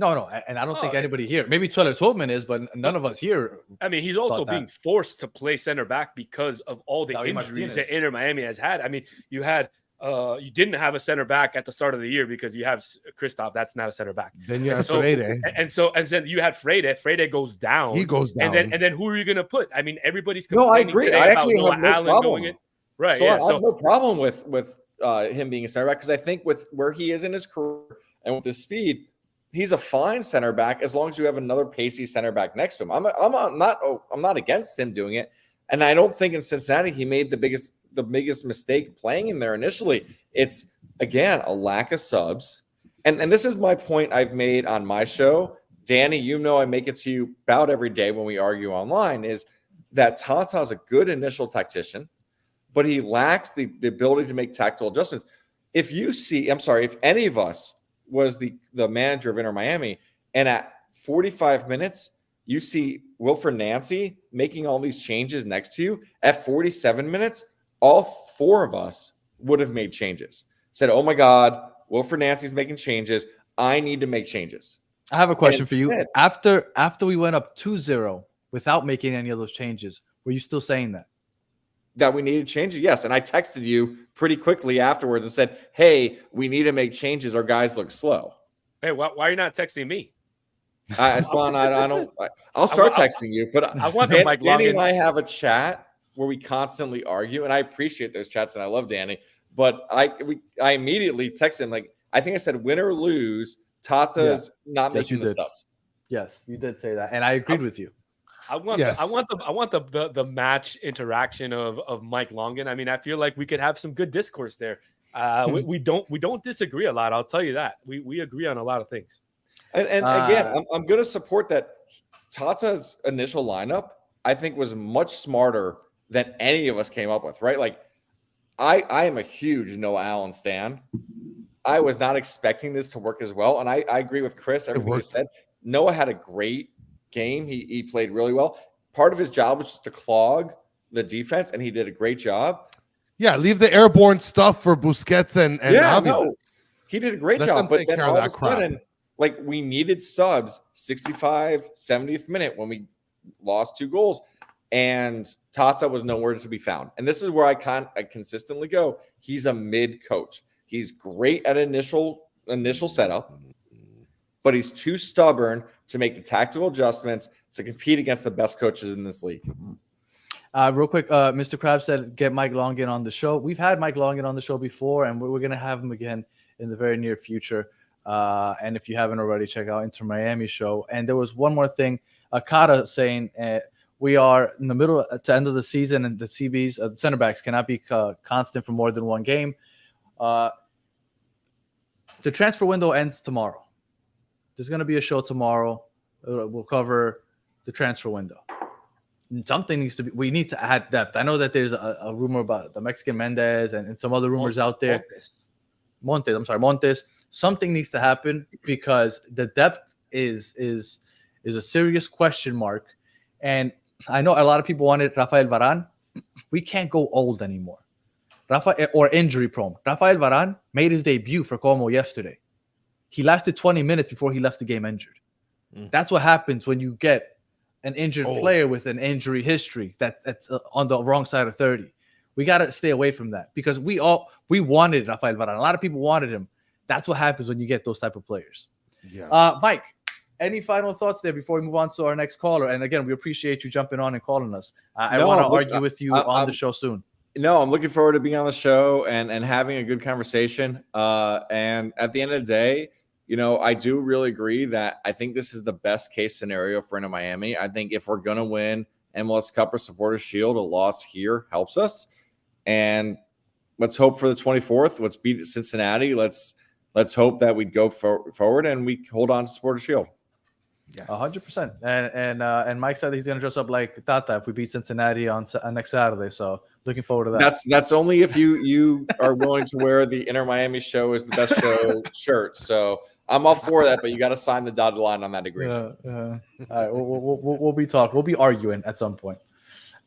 No, and I don't think anybody here. Maybe Tyler Tolman is, but none of us here. I mean, he's also being forced to play center back because of all the injuries Martinez. that Inter Miami has had. I mean, you didn't have a center back at the start of the year because you have Kristoff. That's not a center back. Then you have Freire. And then you had Freire. Freire goes down. He goes down. And then who are you going to put? I mean, everybody's complaining. No, I agree. I actually have no problem. Going in. Right. So yeah. I have no problem with him being a center back because I think with where he is in his career and with his speed, he's a fine center back as long as you have another pacey center back next to him. I'm not against him doing it, and I don't think in Cincinnati he made the biggest mistake playing him there initially. It's again a lack of subs, and this is my point I've made on my show, Danny. You know I make it to you about every day when we argue online is that Tata's a good initial tactician, but he lacks the ability to make tactical adjustments. If any of us was the manager of Inter Miami, and at 45 minutes, you see Wilfred Nancy making all these changes next to you. At 47 minutes, all four of us would have made changes. Said, oh my God, Wilfred Nancy's making changes. I need to make changes. I have a question for you. After we went up 2-0 without making any of those changes, were you still saying that? That we needed changes? Yes. And I texted you pretty quickly afterwards and said, hey, we need to make changes. Our guys look slow. Hey, why are you not texting me? I'll start texting you, but I want the Mike Danny and I have a chat where we constantly argue, and I appreciate those chats, and I love Danny. But I immediately texted him, like, I think I said, win or lose, Tata's not making the subs. Yes, you did say that, and I agreed with you. I want the match interaction of Mike Longan. I mean, I feel like we could have some good discourse there. We don't disagree a lot. I'll tell you that. We agree on a lot of things. And again, I'm going to support that. Tata's initial lineup, I think, was much smarter than any of us came up with. Right? Like, I am a huge Noah Allen stan. I was not expecting this to work as well, and I agree with Chris. Everything you said. Noah had a great game. He played really well. Part of his job was just to clog the defense, and he did a great job. Yeah, leave the airborne stuff for Busquets and he did a great job. But then all of a sudden, like, we needed subs 65, 70th minute when we lost 2 goals, and Tata was nowhere to be found. And this is where I consistently go. He's a mid coach. He's great at initial setup, but he's too stubborn to make the tactical adjustments to compete against the best coaches in this league. Real quick, Mr. Krabs said, get Mike Longan on the show. We've had Mike Longan on the show before, and we're going to have him again in the very near future. And if you haven't already, check out Inter Miami show. And there was one more thing, Akata saying we are in the middle to end of the season, and the CBs, center backs cannot be constant for more than one game. The transfer window ends tomorrow. There's going to be a show tomorrow. We'll cover the transfer window. Something needs to be. We need to add depth. I know that there's a rumor about the Mexican Mendez and some other rumors out there. Montes. Something needs to happen because the depth is a serious question mark. And I know a lot of people wanted Rafael Varane. We can't go old anymore. Or injury prone. Rafael Varane made his debut for Como yesterday. He lasted 20 minutes before he left the game injured. That's what happens when you get an injured player with an injury history that's on the wrong side of 30. We got to stay away from that because we wanted Rafael Varane. A lot of people wanted him. That's what happens when you get those type of players. Yeah. Mike, any final thoughts there before we move on to our next caller? And again, we appreciate you jumping on and calling us. I want to argue with you on the show soon. No, I'm looking forward to being on the show and having a good conversation. And at the end of the day, you know, I do really agree that I think this is the best case scenario for Inter Miami. I think if we're going to win MLS Cup or Supporters Shield, a loss here helps us. And let's hope for the 24th. Let's beat Cincinnati. Let's hope that we go forward and we hold on to Supporters Shield. Yes. 100%. And Mike said he's going to dress up like Tata if we beat Cincinnati on next Saturday. So looking forward to that. That's only if you are willing to wear the Inter Miami show is the best show shirt. So I'm all for that, but you got to sign the dotted line on that agreement. All right, we'll be talking. We'll be arguing at some point.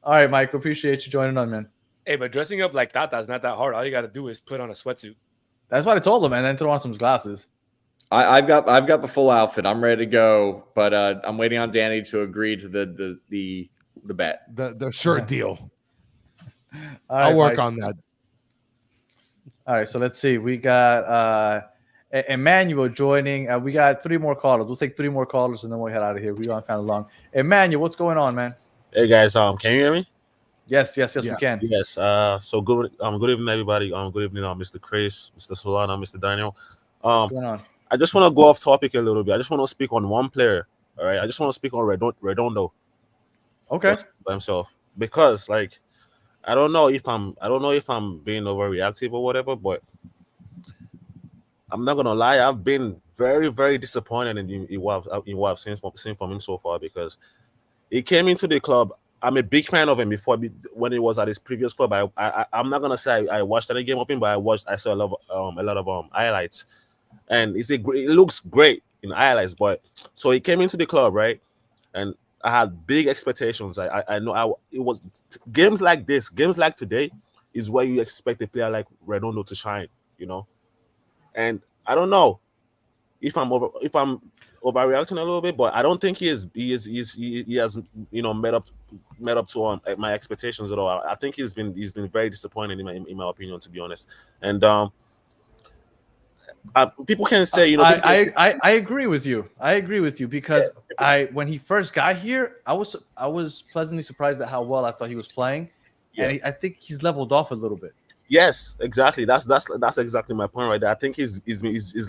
All right, Mike, appreciate you joining on, man. Hey, but dressing up like Tata is not that hard. All you got to do is put on a sweatsuit. That's what I told him, and then throw on some glasses. I've got the full outfit. I'm ready to go, but I'm waiting on Danny to agree to the bet. The shirt deal. I'll work on that. All right, so let's see. We got Emmanuel joining. We got 3 more callers. We'll take 3 more callers and then we'll head out of here. We're going kind of long. Emmanuel, what's going on, man? Hey guys, can you hear me? Yes, we can. Yes. So good evening, everybody. Good evening, Mr. Chris, Mr. Solana, Mr. Daniel. What's going on? I just want to go off topic a little bit. I just want to speak on one player. All right. I just want to speak on Redondo. Okay. By himself, because like I don't know if I'm being overreactive or whatever, but I'm not gonna lie. I've been very, very disappointed in what I've seen from him so far, because he came into the club. I'm a big fan of him before, when he was at his previous club. I'm not gonna say I watched any game of him, but I saw a lot of highlights, and it looks great in highlights. But so he came into the club, right, and I had big expectations. I know it was games like this, games like today, is where you expect a player like Redondo to shine, you know. And I don't know if I'm overreacting a little bit, but I don't think he has met up to my expectations at all. I think he's been very disappointing in my opinion, to be honest. And people can say, I agree with you. I agree with you, because when he first got here, I was pleasantly surprised at how well I thought he was playing, and I think he's leveled off a little bit. Yes, exactly. That's exactly my point right there. I think his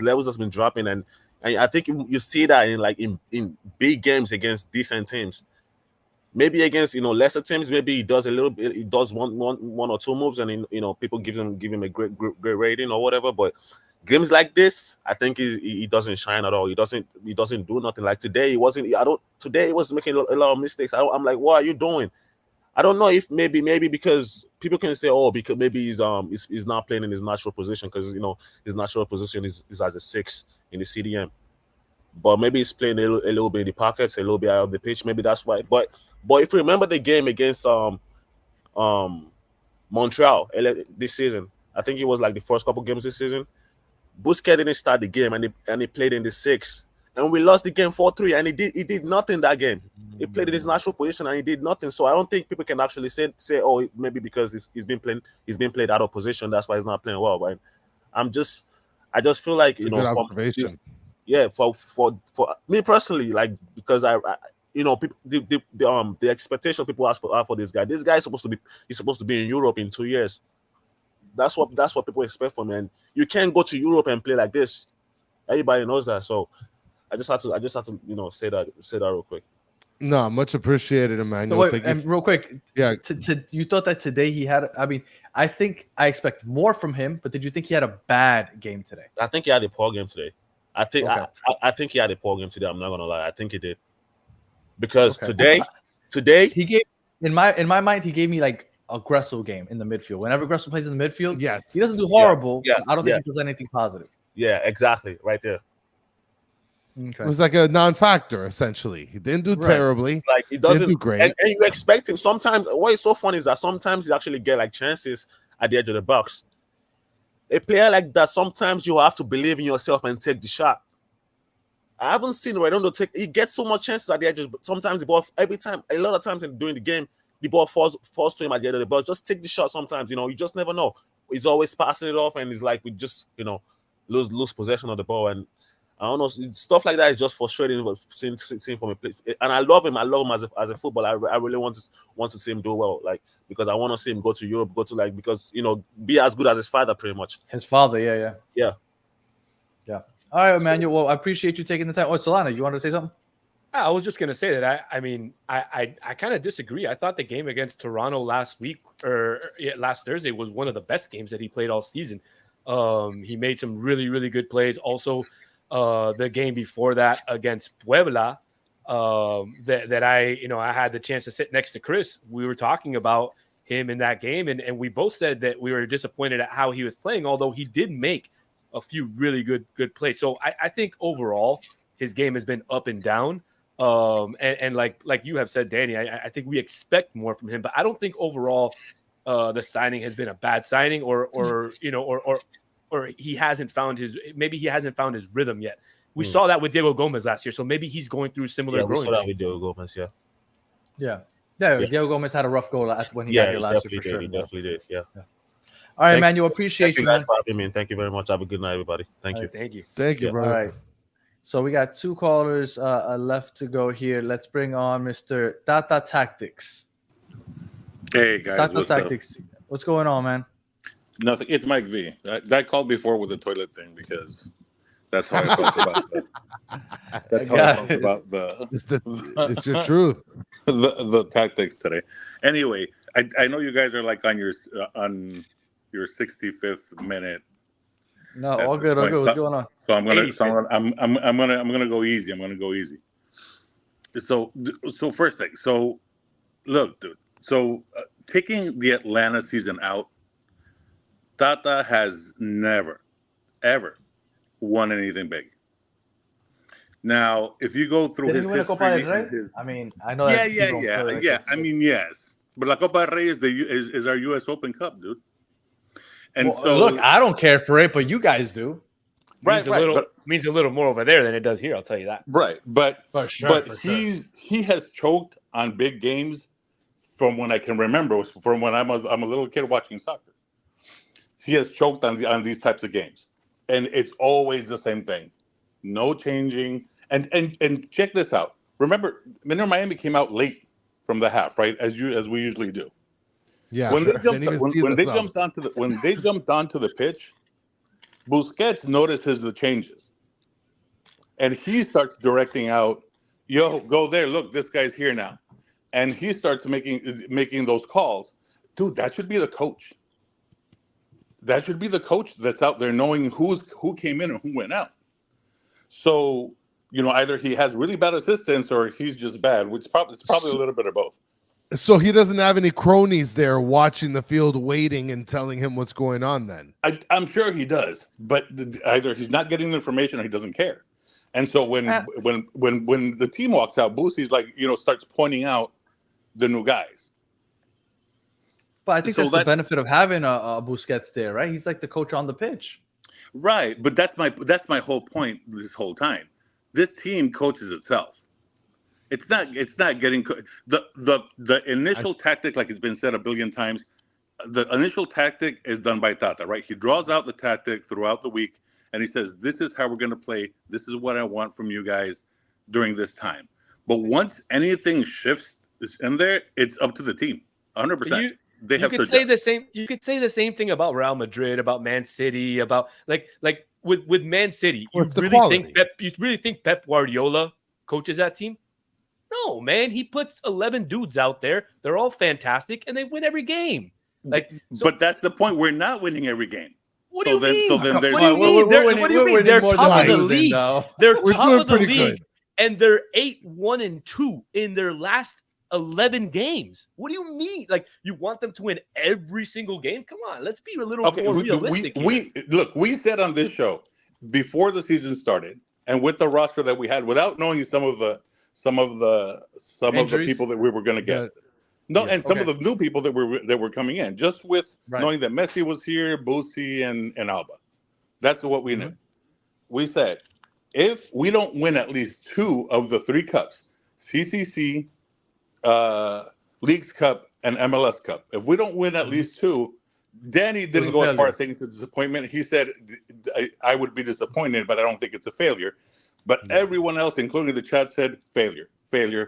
levels has been dropping, and I think you see that in big games against decent teams. Maybe against lesser teams, maybe he does a little bit. He does one or two moves, and people give him a great rating or whatever. But games like this, I think he doesn't shine at all. He doesn't do nothing. Like today, he wasn't. Today he was making a lot of mistakes. I'm like, what are you doing? I don't know if maybe because people can say, oh, because maybe he's not playing in his natural position, because his natural position is as a 6 in the CDM, but maybe he's playing a little bit in the pockets, a little bit out of the pitch. Maybe that's why. But if you remember the game against Montreal this season, I think it was like the first couple games this season. Busquets didn't start the game, and he played in the 6, and we lost the game 4-3, and he did nothing that game. He played in his natural position and he did nothing. So I don't think people can actually say, oh, maybe because he's been played out of position, that's why he's not playing well. But I just feel like good observation. For me personally, like, because people, the expectation people ask for this guy. This guy is supposed to be in Europe in 2 years. That's what people expect from him. And you can't go to Europe and play like this. Everybody knows that. So I just had to say that real quick. No, much appreciated, Emmanuel. So and real quick, you thought that today he had? I mean, I think I expect more from him, but did you think he had a bad game today? I think he had a poor game today. I think he had a poor game today. I'm not gonna lie. I think he did, because today he gave in my mind he gave me like a Gressel game in the midfield. Whenever Gressel plays in the midfield, yes, he doesn't do horrible. Yeah. I don't think he does anything positive. Yeah, exactly, right there. Okay. It was like a non-factor, essentially. He didn't do terribly. It's like he doesn't do great. And you expect him sometimes. What is so funny is that sometimes he actually get like chances at the edge of the box. A player like that, sometimes you have to believe in yourself and take the shot. I haven't seen Redondo take. He gets so much chances at the edges, but sometimes the ball, a lot of times during the game, the ball falls to him at the end of the ball. Just take the shot sometimes. You just never know. He's always passing it off, and it's like we just lose possession of the ball. And I don't know, stuff like that is just frustrating. But seeing from a place, and I love him. I love him as a footballer. I really want to see him do well, like, because I want to see him go to Europe, because be as good as his father, pretty much. His father, yeah. All right, Emmanuel. Well, I appreciate you taking the time. Oh, Solana, you want to say something? I was just gonna say that I kind of disagree. I thought the game against Toronto last Thursday was one of the best games that he played all season. He made some really, really good plays. Also, the game before that against Puebla, that I had the chance to sit next to Chris. We were talking about him in that game, and we both said that we were disappointed at how he was playing, although he did make a few really good plays. So I think overall his game has been up and down. And like you have said, Danny, I think we expect more from him, but I don't think overall the signing has been a bad signing, or he hasn't found his rhythm yet. We saw that with Diego Gomez last year, so maybe he's going through similar Yeah, we growing saw that pains. with Diego Gomez. Yeah. Yeah. Diego Gomez had a rough go when he got here last year for sure. He definitely did. Yeah. All right, Emmanuel, appreciate you, guys man. for having me. Thank you very much. Have a good night, everybody. Thank you. Thank you. Thank you, brother. All right. So we got 2 callers left to go here. Let's bring on Mr. Tata Tactics. Hey guys, Tata what's Tactics. up? What's going on, man? Nothing. It's Mike V. I called before with the toilet thing because that's how I felt about the. That's how I felt about the. It's your truth. The tactics today. Anyway, I know you guys are like on your 65th minute. No, all good. All good. What's going on? So I'm gonna go easy. I'm gonna go easy. So first thing. So look, dude. So taking the Atlanta season out, Tata has never, ever won anything big. Now, if you go through his history, I mean, I know. Yeah. I mean, yes, but La Copa del Rey is our U.S. Open Cup, dude. And so, look, I don't care for it, but you guys do. Means a little more over there than it does here. I'll tell you that. Right, but for sure. But he has choked on big games from when I can remember. From when I'm a little kid watching soccer. He has choked on these types of games, and it's always the same thing. No changing. And check this out. Remember, Inter Miami came out late from the half, right? As we usually do. Yeah. When they jumped onto the pitch, Busquets notices the changes, and he starts directing out. Yo, go there. Look, this guy's here now, and he starts making those calls. Dude, that should be the coach. That should be the coach that's out there knowing who came in and who went out. So, either he has really bad assistance or he's just bad, which it's probably a little bit of both. So he doesn't have any cronies there watching the field, waiting and telling him what's going on then? I'm sure he does, but either he's not getting the information or he doesn't care. And so when the team walks out, Boosie's starts pointing out the new guys. But I think that's the benefit of having a Busquets there, right? He's like the coach on the pitch. Right, but that's my whole point this whole time. This team coaches itself. It's not getting the initial tactic, like it's been said a billion times. The initial tactic is done by Tata, right? He draws out the tactic throughout the week, and he says, "This is how we're going to play. This is what I want from you guys during this time." But once anything shifts in there, it's up to the team, 100%. You could say the same thing about Real Madrid, about Man City, about like with Man City. You really think Pep Guardiola coaches that team? No, man. He puts 11 dudes out there. They're all fantastic, and they win every game. But that's the point. We're not winning every game. What do you mean? What do you mean? They're top of the league. They're top of the league, and they're 8-1-2 in their last 11 games. What do you mean? Like, you want them to win every single game? Come on, let's be a little more realistic. We said on this show before the season started, and with the roster that we had, without knowing some of the people that we were going to get, some of the new people that were coming in, just with knowing that Messi was here, Boosie, and Alba. That's what we knew. We said, if we don't win at least 2 of the 3 cups, CCC, Leagues Cup, and MLS Cup, if we don't win at least 2, Danny didn't go as far as saying it's a disappointment. He said, I would be disappointed, but I don't think it's a failure. But everyone else, including the chat, said failure. Because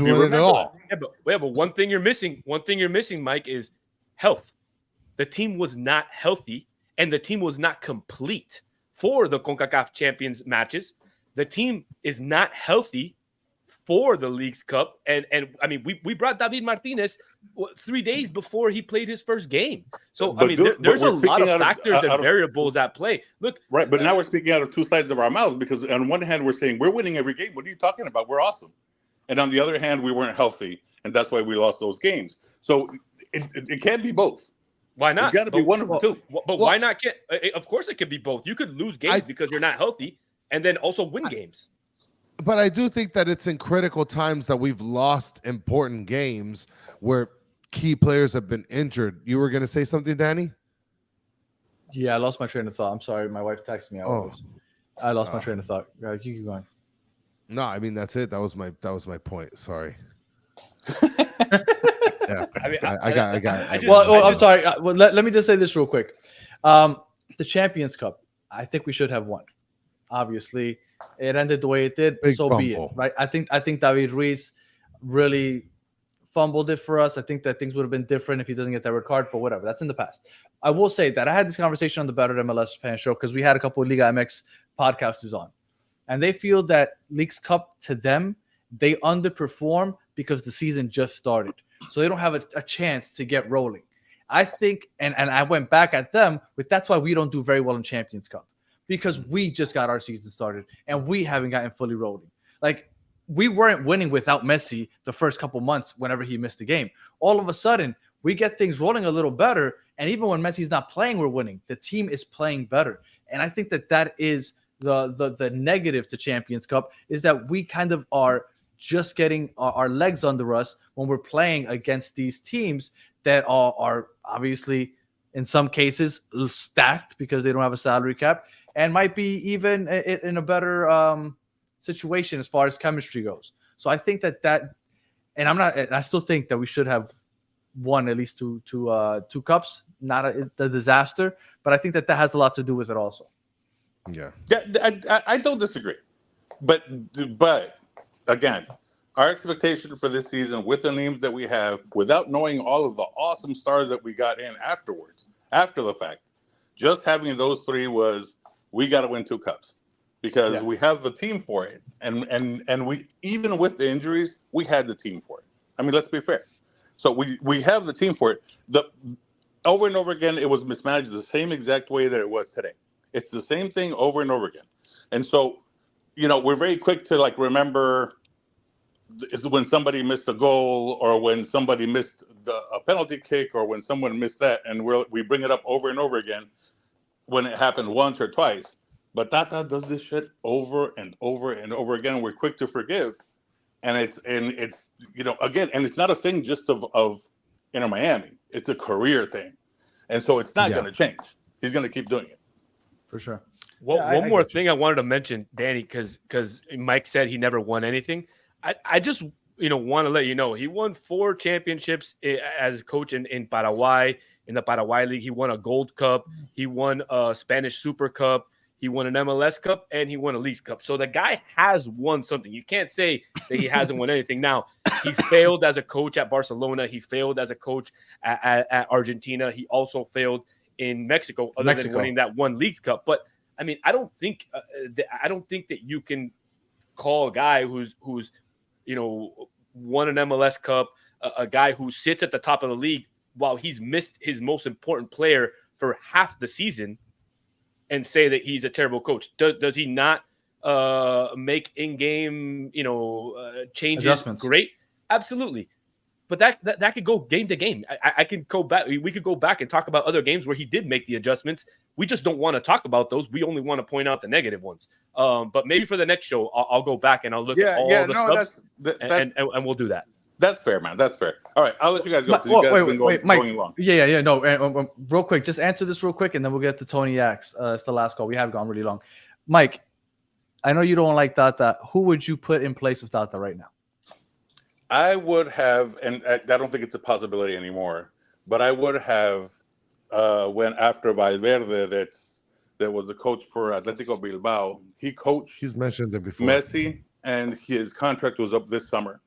we won it all. But one thing you're missing, Mike, is health. The team was not healthy, and the team was not complete for the CONCACAF Champions matches. The team is not healthy for the Leagues Cup. And I mean, we brought David Martinez 3 days before he played his first game. So, there's a lot of factors and variables at play. Look. Right, but now we're speaking out of 2 sides of our mouths, because on one hand, we're saying we're winning every game. What are you talking about? We're awesome. And on the other hand, we weren't healthy, and that's why we lost those games. So it can't be both. Why not? It's got to be one of the two. But why not? Of course it could be both. You could lose games because you're not healthy, and then also win games. But I do think that it's in critical times that we've lost important games where key players have been injured. You were going to say something, Danny? Yeah, I lost my train of thought. I'm sorry. My wife texted me. I lost my train of thought. You keep going. No, I mean that's it. That was my point. Sorry. Yeah, I got. Well, I'm sorry. Well, let me just say this real quick. The Champions Cup, I think we should have won. Obviously, it ended the way it did. Big so be it, right? I think David Ruiz really fumbled it for us. I think that things would have been different if he doesn't get that red card, but whatever. That's in the past. I will say that I had this conversation on the Better MLS fan show because we had a couple of Liga MX podcasters on, and they feel that Leagues Cup to them, they underperform because the season just started. So they don't have a chance to get rolling. I think, and I went back at them, but that's why we don't do very well in Champions Cup. Because we just got our season started and we haven't gotten fully rolling. Like, we weren't winning without Messi the first couple months whenever he missed a game. All of a sudden, we get things rolling a little better. And even when Messi's not playing, we're winning. The team is playing better. And I think that is the negative to Champions Cup, is that we kind of are just getting our legs under us when we're playing against these teams that are obviously, in some cases, stacked because they don't have a salary cap, and might be even in a better situation as far as chemistry goes. So I think that, and I still think that we should have won at least two cups. Not a disaster, but I think that has a lot to do with it also. Yeah. I don't disagree, but again, our expectation for this season, with the names that we have, without knowing all of the awesome stars that we got in afterwards, after the fact, just having those three was, we got to win 2 cups because we have the team for it. And we, even with the injuries, we had the team for it. I mean, let's be fair. So we have the team for it. Over and over again, it was mismanaged the same exact way that it was today. It's the same thing over and over again. And so, we're very quick to remember is when somebody missed a goal, or when somebody missed a penalty kick, or when someone missed that, and we bring it up over and over again when it happened once or twice. But Tata does this shit over and over and over again. We're quick to forgive, and it's again, and it's not a thing just of Inter Miami. It's a career thing, and so it's not going to change. He's going to keep doing it for sure. One more thing I wanted to mention, Danny, because Mike said he never won anything. I just want to let you know he won 4 championships as coach in Paraguay, in the Paraguay League. He won a Gold Cup. He won a Spanish Super Cup. He won an MLS Cup, and he won a Leagues Cup. So the guy has won something. You can't say that he hasn't won anything. Now, he failed as a coach at Barcelona. He failed as a coach at Argentina. He also failed in Mexico, other than winning that one Leagues Cup. But I mean, I don't think that you can call a guy who's won an MLS Cup, a guy who sits at the top of the league while he's missed his most important player for half the season, and say that he's a terrible coach. Does he not make in-game changes? Adjustments. Great, absolutely. But that could go game to game. I can go back. We could go back and talk about other games where he did make the adjustments. We just don't want to talk about those. We only want to point out the negative ones. But maybe for the next show, I'll go back and I'll look at all the subs, and we'll do that. That's fair, man. That's fair. All right, I'll let you guys go. Wait, Mike, going long. Yeah. No, real quick, just answer this real quick, and then we'll get to Tony Axe. It's the last call. We have gone really long. Mike, I know you don't like Tata. Who would you put in place of Tata right now? I would have, and I don't think it's a possibility anymore, but I would have when after Valverde, that was the coach for Atletico Bilbao. He coached. He's mentioned it before. Messi, and his contract was up this summer,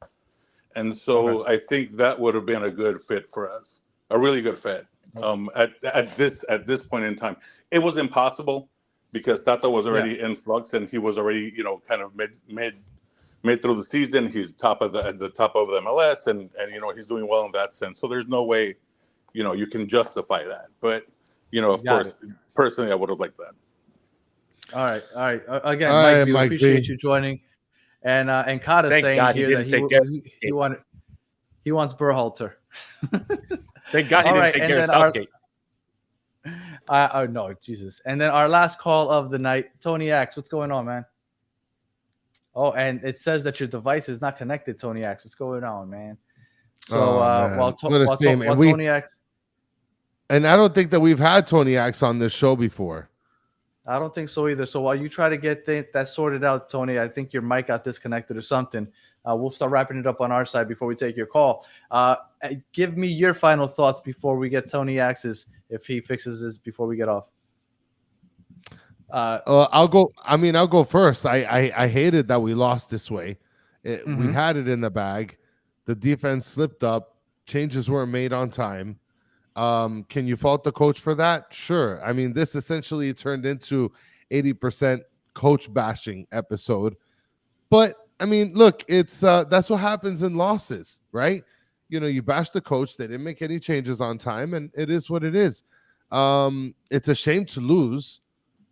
and so I think that would have been a good fit for us, a really good fit. At this point in time, it was impossible because Tata was already in flux, and he was already kind of mid through the season. He's top of the top of the MLS, and he's doing well in that sense. So there's no way you can justify that. But of course, personally, I would have liked that. All right. Again, Mike, we appreciate you joining. And Kata saying God here that he wants Berhalter. Thank God he didn't say Gareth Southgate. No, Jesus. And then our last call of the night, Tony Axe. What's going on, man? Oh, and it says that your device is not connected, Tony Axe. What's going on, man? So while Tony Axe. And I don't think that we've had Tony Axe on this show before. I don't think so either. So while you try to get that sorted out, Tony, I think your mic got disconnected or something. We'll start wrapping it up on our side before we take your call. Give me your final thoughts before we get Tony Axe's, if he fixes this before we get off. I'll go. I mean, I'll go first. I hated that we lost this way. We had it in the bag. The defense slipped up. Changes weren't made on time. Can you fault the coach for that? Sure. I mean, this essentially turned into 80% coach bashing episode. But I mean, look, it's that's what happens in losses, right? You know, you bash the coach. They didn't make any changes on time, and it is what it is. It's a shame to lose.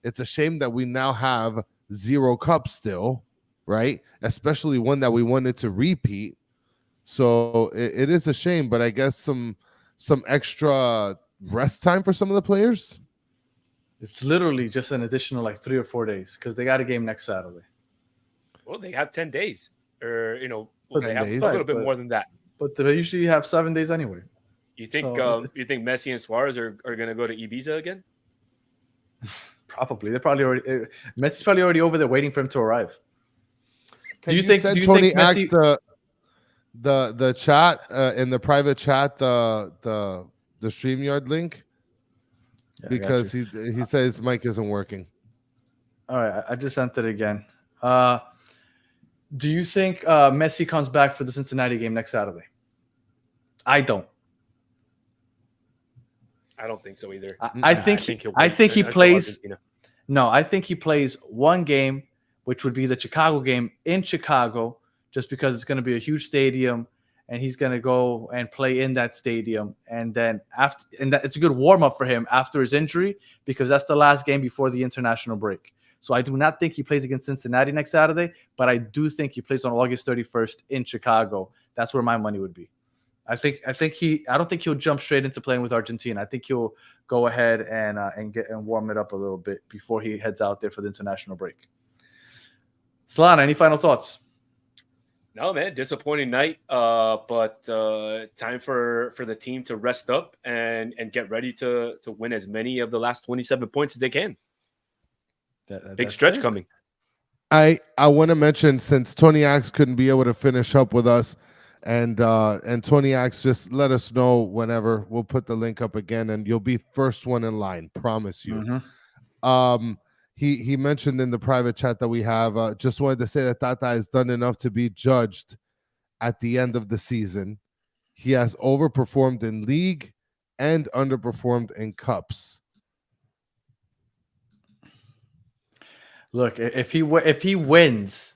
It's a shame that we now have 0 cups still, right? Especially one that we wanted to repeat. So it is a shame, but I guess some extra rest time for some of the players. It's literally just an additional like 3 or 4 days because they got a game next Saturday. Well, they have 10 days, or they 10 have days, a little bit more than that. But they usually have 7 days anyway. You think Messi and Suarez are going to go to Ibiza again? Probably. They're probably already. Messi's probably already over there waiting for him to arrive. Do you think Tony Messi the chat in the private chat the StreamYard link? Yeah, because he says mic isn't working. All right, I just sent it again. Do you think Messi comes back for the Cincinnati game next Saturday? I don't. I don't think so either. I think he plays. Argentina. No, I think he plays one game, which would be the Chicago game in Chicago, just because it's going to be a huge stadium, and he's going to go and play in that stadium. And then it's a good warm up for him after his injury, because that's the last game before the international break. So I do not think he plays against Cincinnati next Saturday, but I do think he plays on August 31st in Chicago. That's where my money would be. I don't think he'll jump straight into playing with Argentina. I think he'll go ahead and warm it up a little bit before he heads out there for the international break. Solana, any final thoughts? No, man, disappointing night. But time for the team to rest up and get ready to win as many of the last 27 points as they can. Big stretch coming. I want to mention, since Tony Axe couldn't be able to finish up with us, and Tony Axe, just let us know whenever. We'll put the link up again, and you'll be first one in line. Promise you. He mentioned in the private chat that we have. Just wanted to say that Tata has done enough to be judged at the end of the season. He has overperformed in league and underperformed in cups. Look, if he wins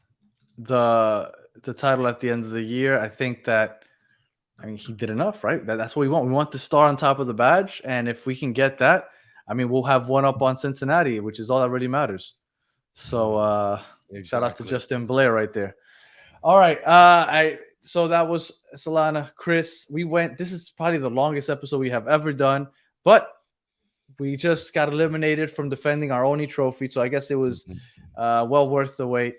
the title at the end of the year, I think that, I mean, he did enough, right? That's what we want. We want the star on top of the badge, and if we can get that, I mean, we'll have one up on Cincinnati, which is all that really matters. So shout out to Justin Blair right there. All right, so that was Solana, Chris. This is probably the longest episode we have ever done, but we just got eliminated from defending our only trophy, so I guess it was well worth the wait.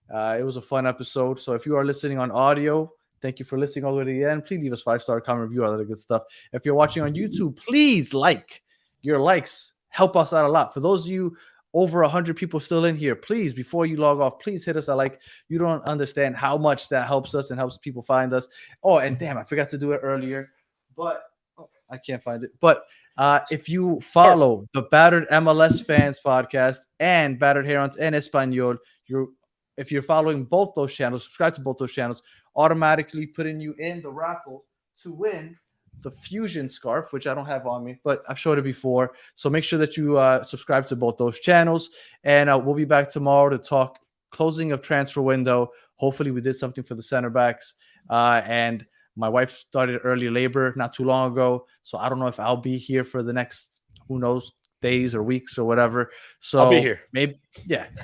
It was a fun episode. So if you are listening on audio, thank you for listening all the way to the end. Please leave us 5-star comment, review, all that good stuff. If you're watching on YouTube, please like. Your likes help us out a lot. For those of you over 100 people still in here, please, before you log off, please hit us a like. You don't understand how much that helps us and helps people find us. Oh, and damn, I forgot to do it earlier, but I can't find it. But if you follow the Battered MLS Fans podcast and Battered Herons en Español, if you're following both those channels, subscribe to both those channels, automatically putting you in the raffle to win the Fusion scarf, which I don't have on me, but I've showed it before. So make sure that you subscribe to both those channels, and we'll be back tomorrow to talk closing of transfer window. Hopefully we did something for the center backs, and my wife started early labor not too long ago, so I don't know if I'll be here for the next, who knows, days or weeks or whatever. So I'll be here.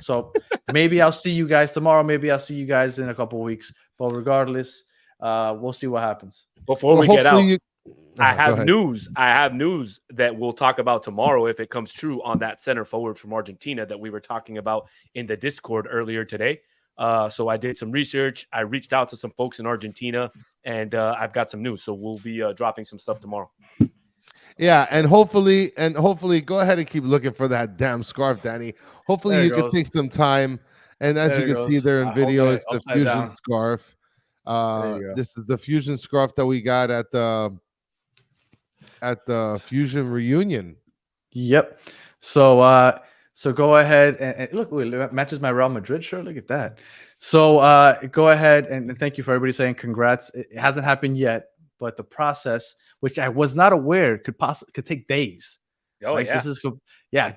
So maybe I'll see you guys tomorrow. Maybe I'll see you guys in a couple of weeks. But regardless, we'll see what happens. Before we get out, I have news. I have news that we'll talk about tomorrow if it comes true on that center forward from Argentina that we were talking about in the Discord earlier today. So I did some research. I reached out to some folks in Argentina, and I've got some news. So we'll be dropping some stuff tomorrow. Yeah, and hopefully, go ahead and keep looking for that damn scarf, Danny. Hopefully, you can take some time. And as you can see there in video, it's the Fusion scarf. This is the Fusion scarf that we got at the Fusion reunion. Yep. So so go ahead and look, it matches my Real Madrid shirt. Look at that. So go ahead and thank you for everybody saying congrats. It hasn't happened yet, but the process, which I was not aware could take days. Oh, right? yeah.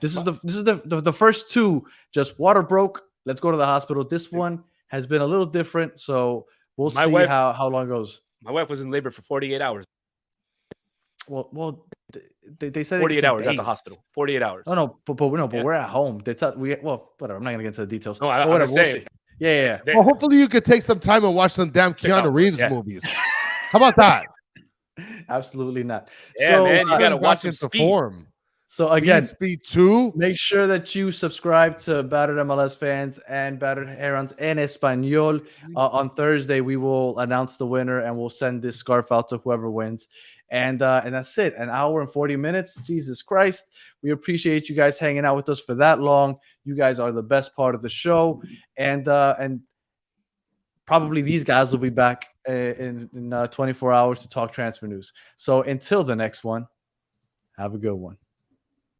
This is the first two. Just water broke. Let's go to the hospital. This one has been a little different, so we'll see how long it goes. My wife was in labor for 48 hours. Well, they said 48 hours days. at the hospital. 48 hours. But we're at home. Whatever. I'm not gonna get into the details. No, I'm whatever. just saying. Yeah. Well, hopefully you could take some time and watch some damn Keanu Reeves movies. How about that? Absolutely not. Yeah, so, man, you gotta watch some Speed. Form. So again, Speed 2. Make sure that you subscribe to Battered MLS Fans and Battered Herons en Español. On Thursday, we will announce the winner and we'll send this scarf out to whoever wins. And that's it. An hour and 40 minutes. Jesus Christ. We appreciate you guys hanging out with us for that long. You guys are the best part of the show. And probably these guys will be back in 24 hours to talk transfer news. So until the next one, have a good one.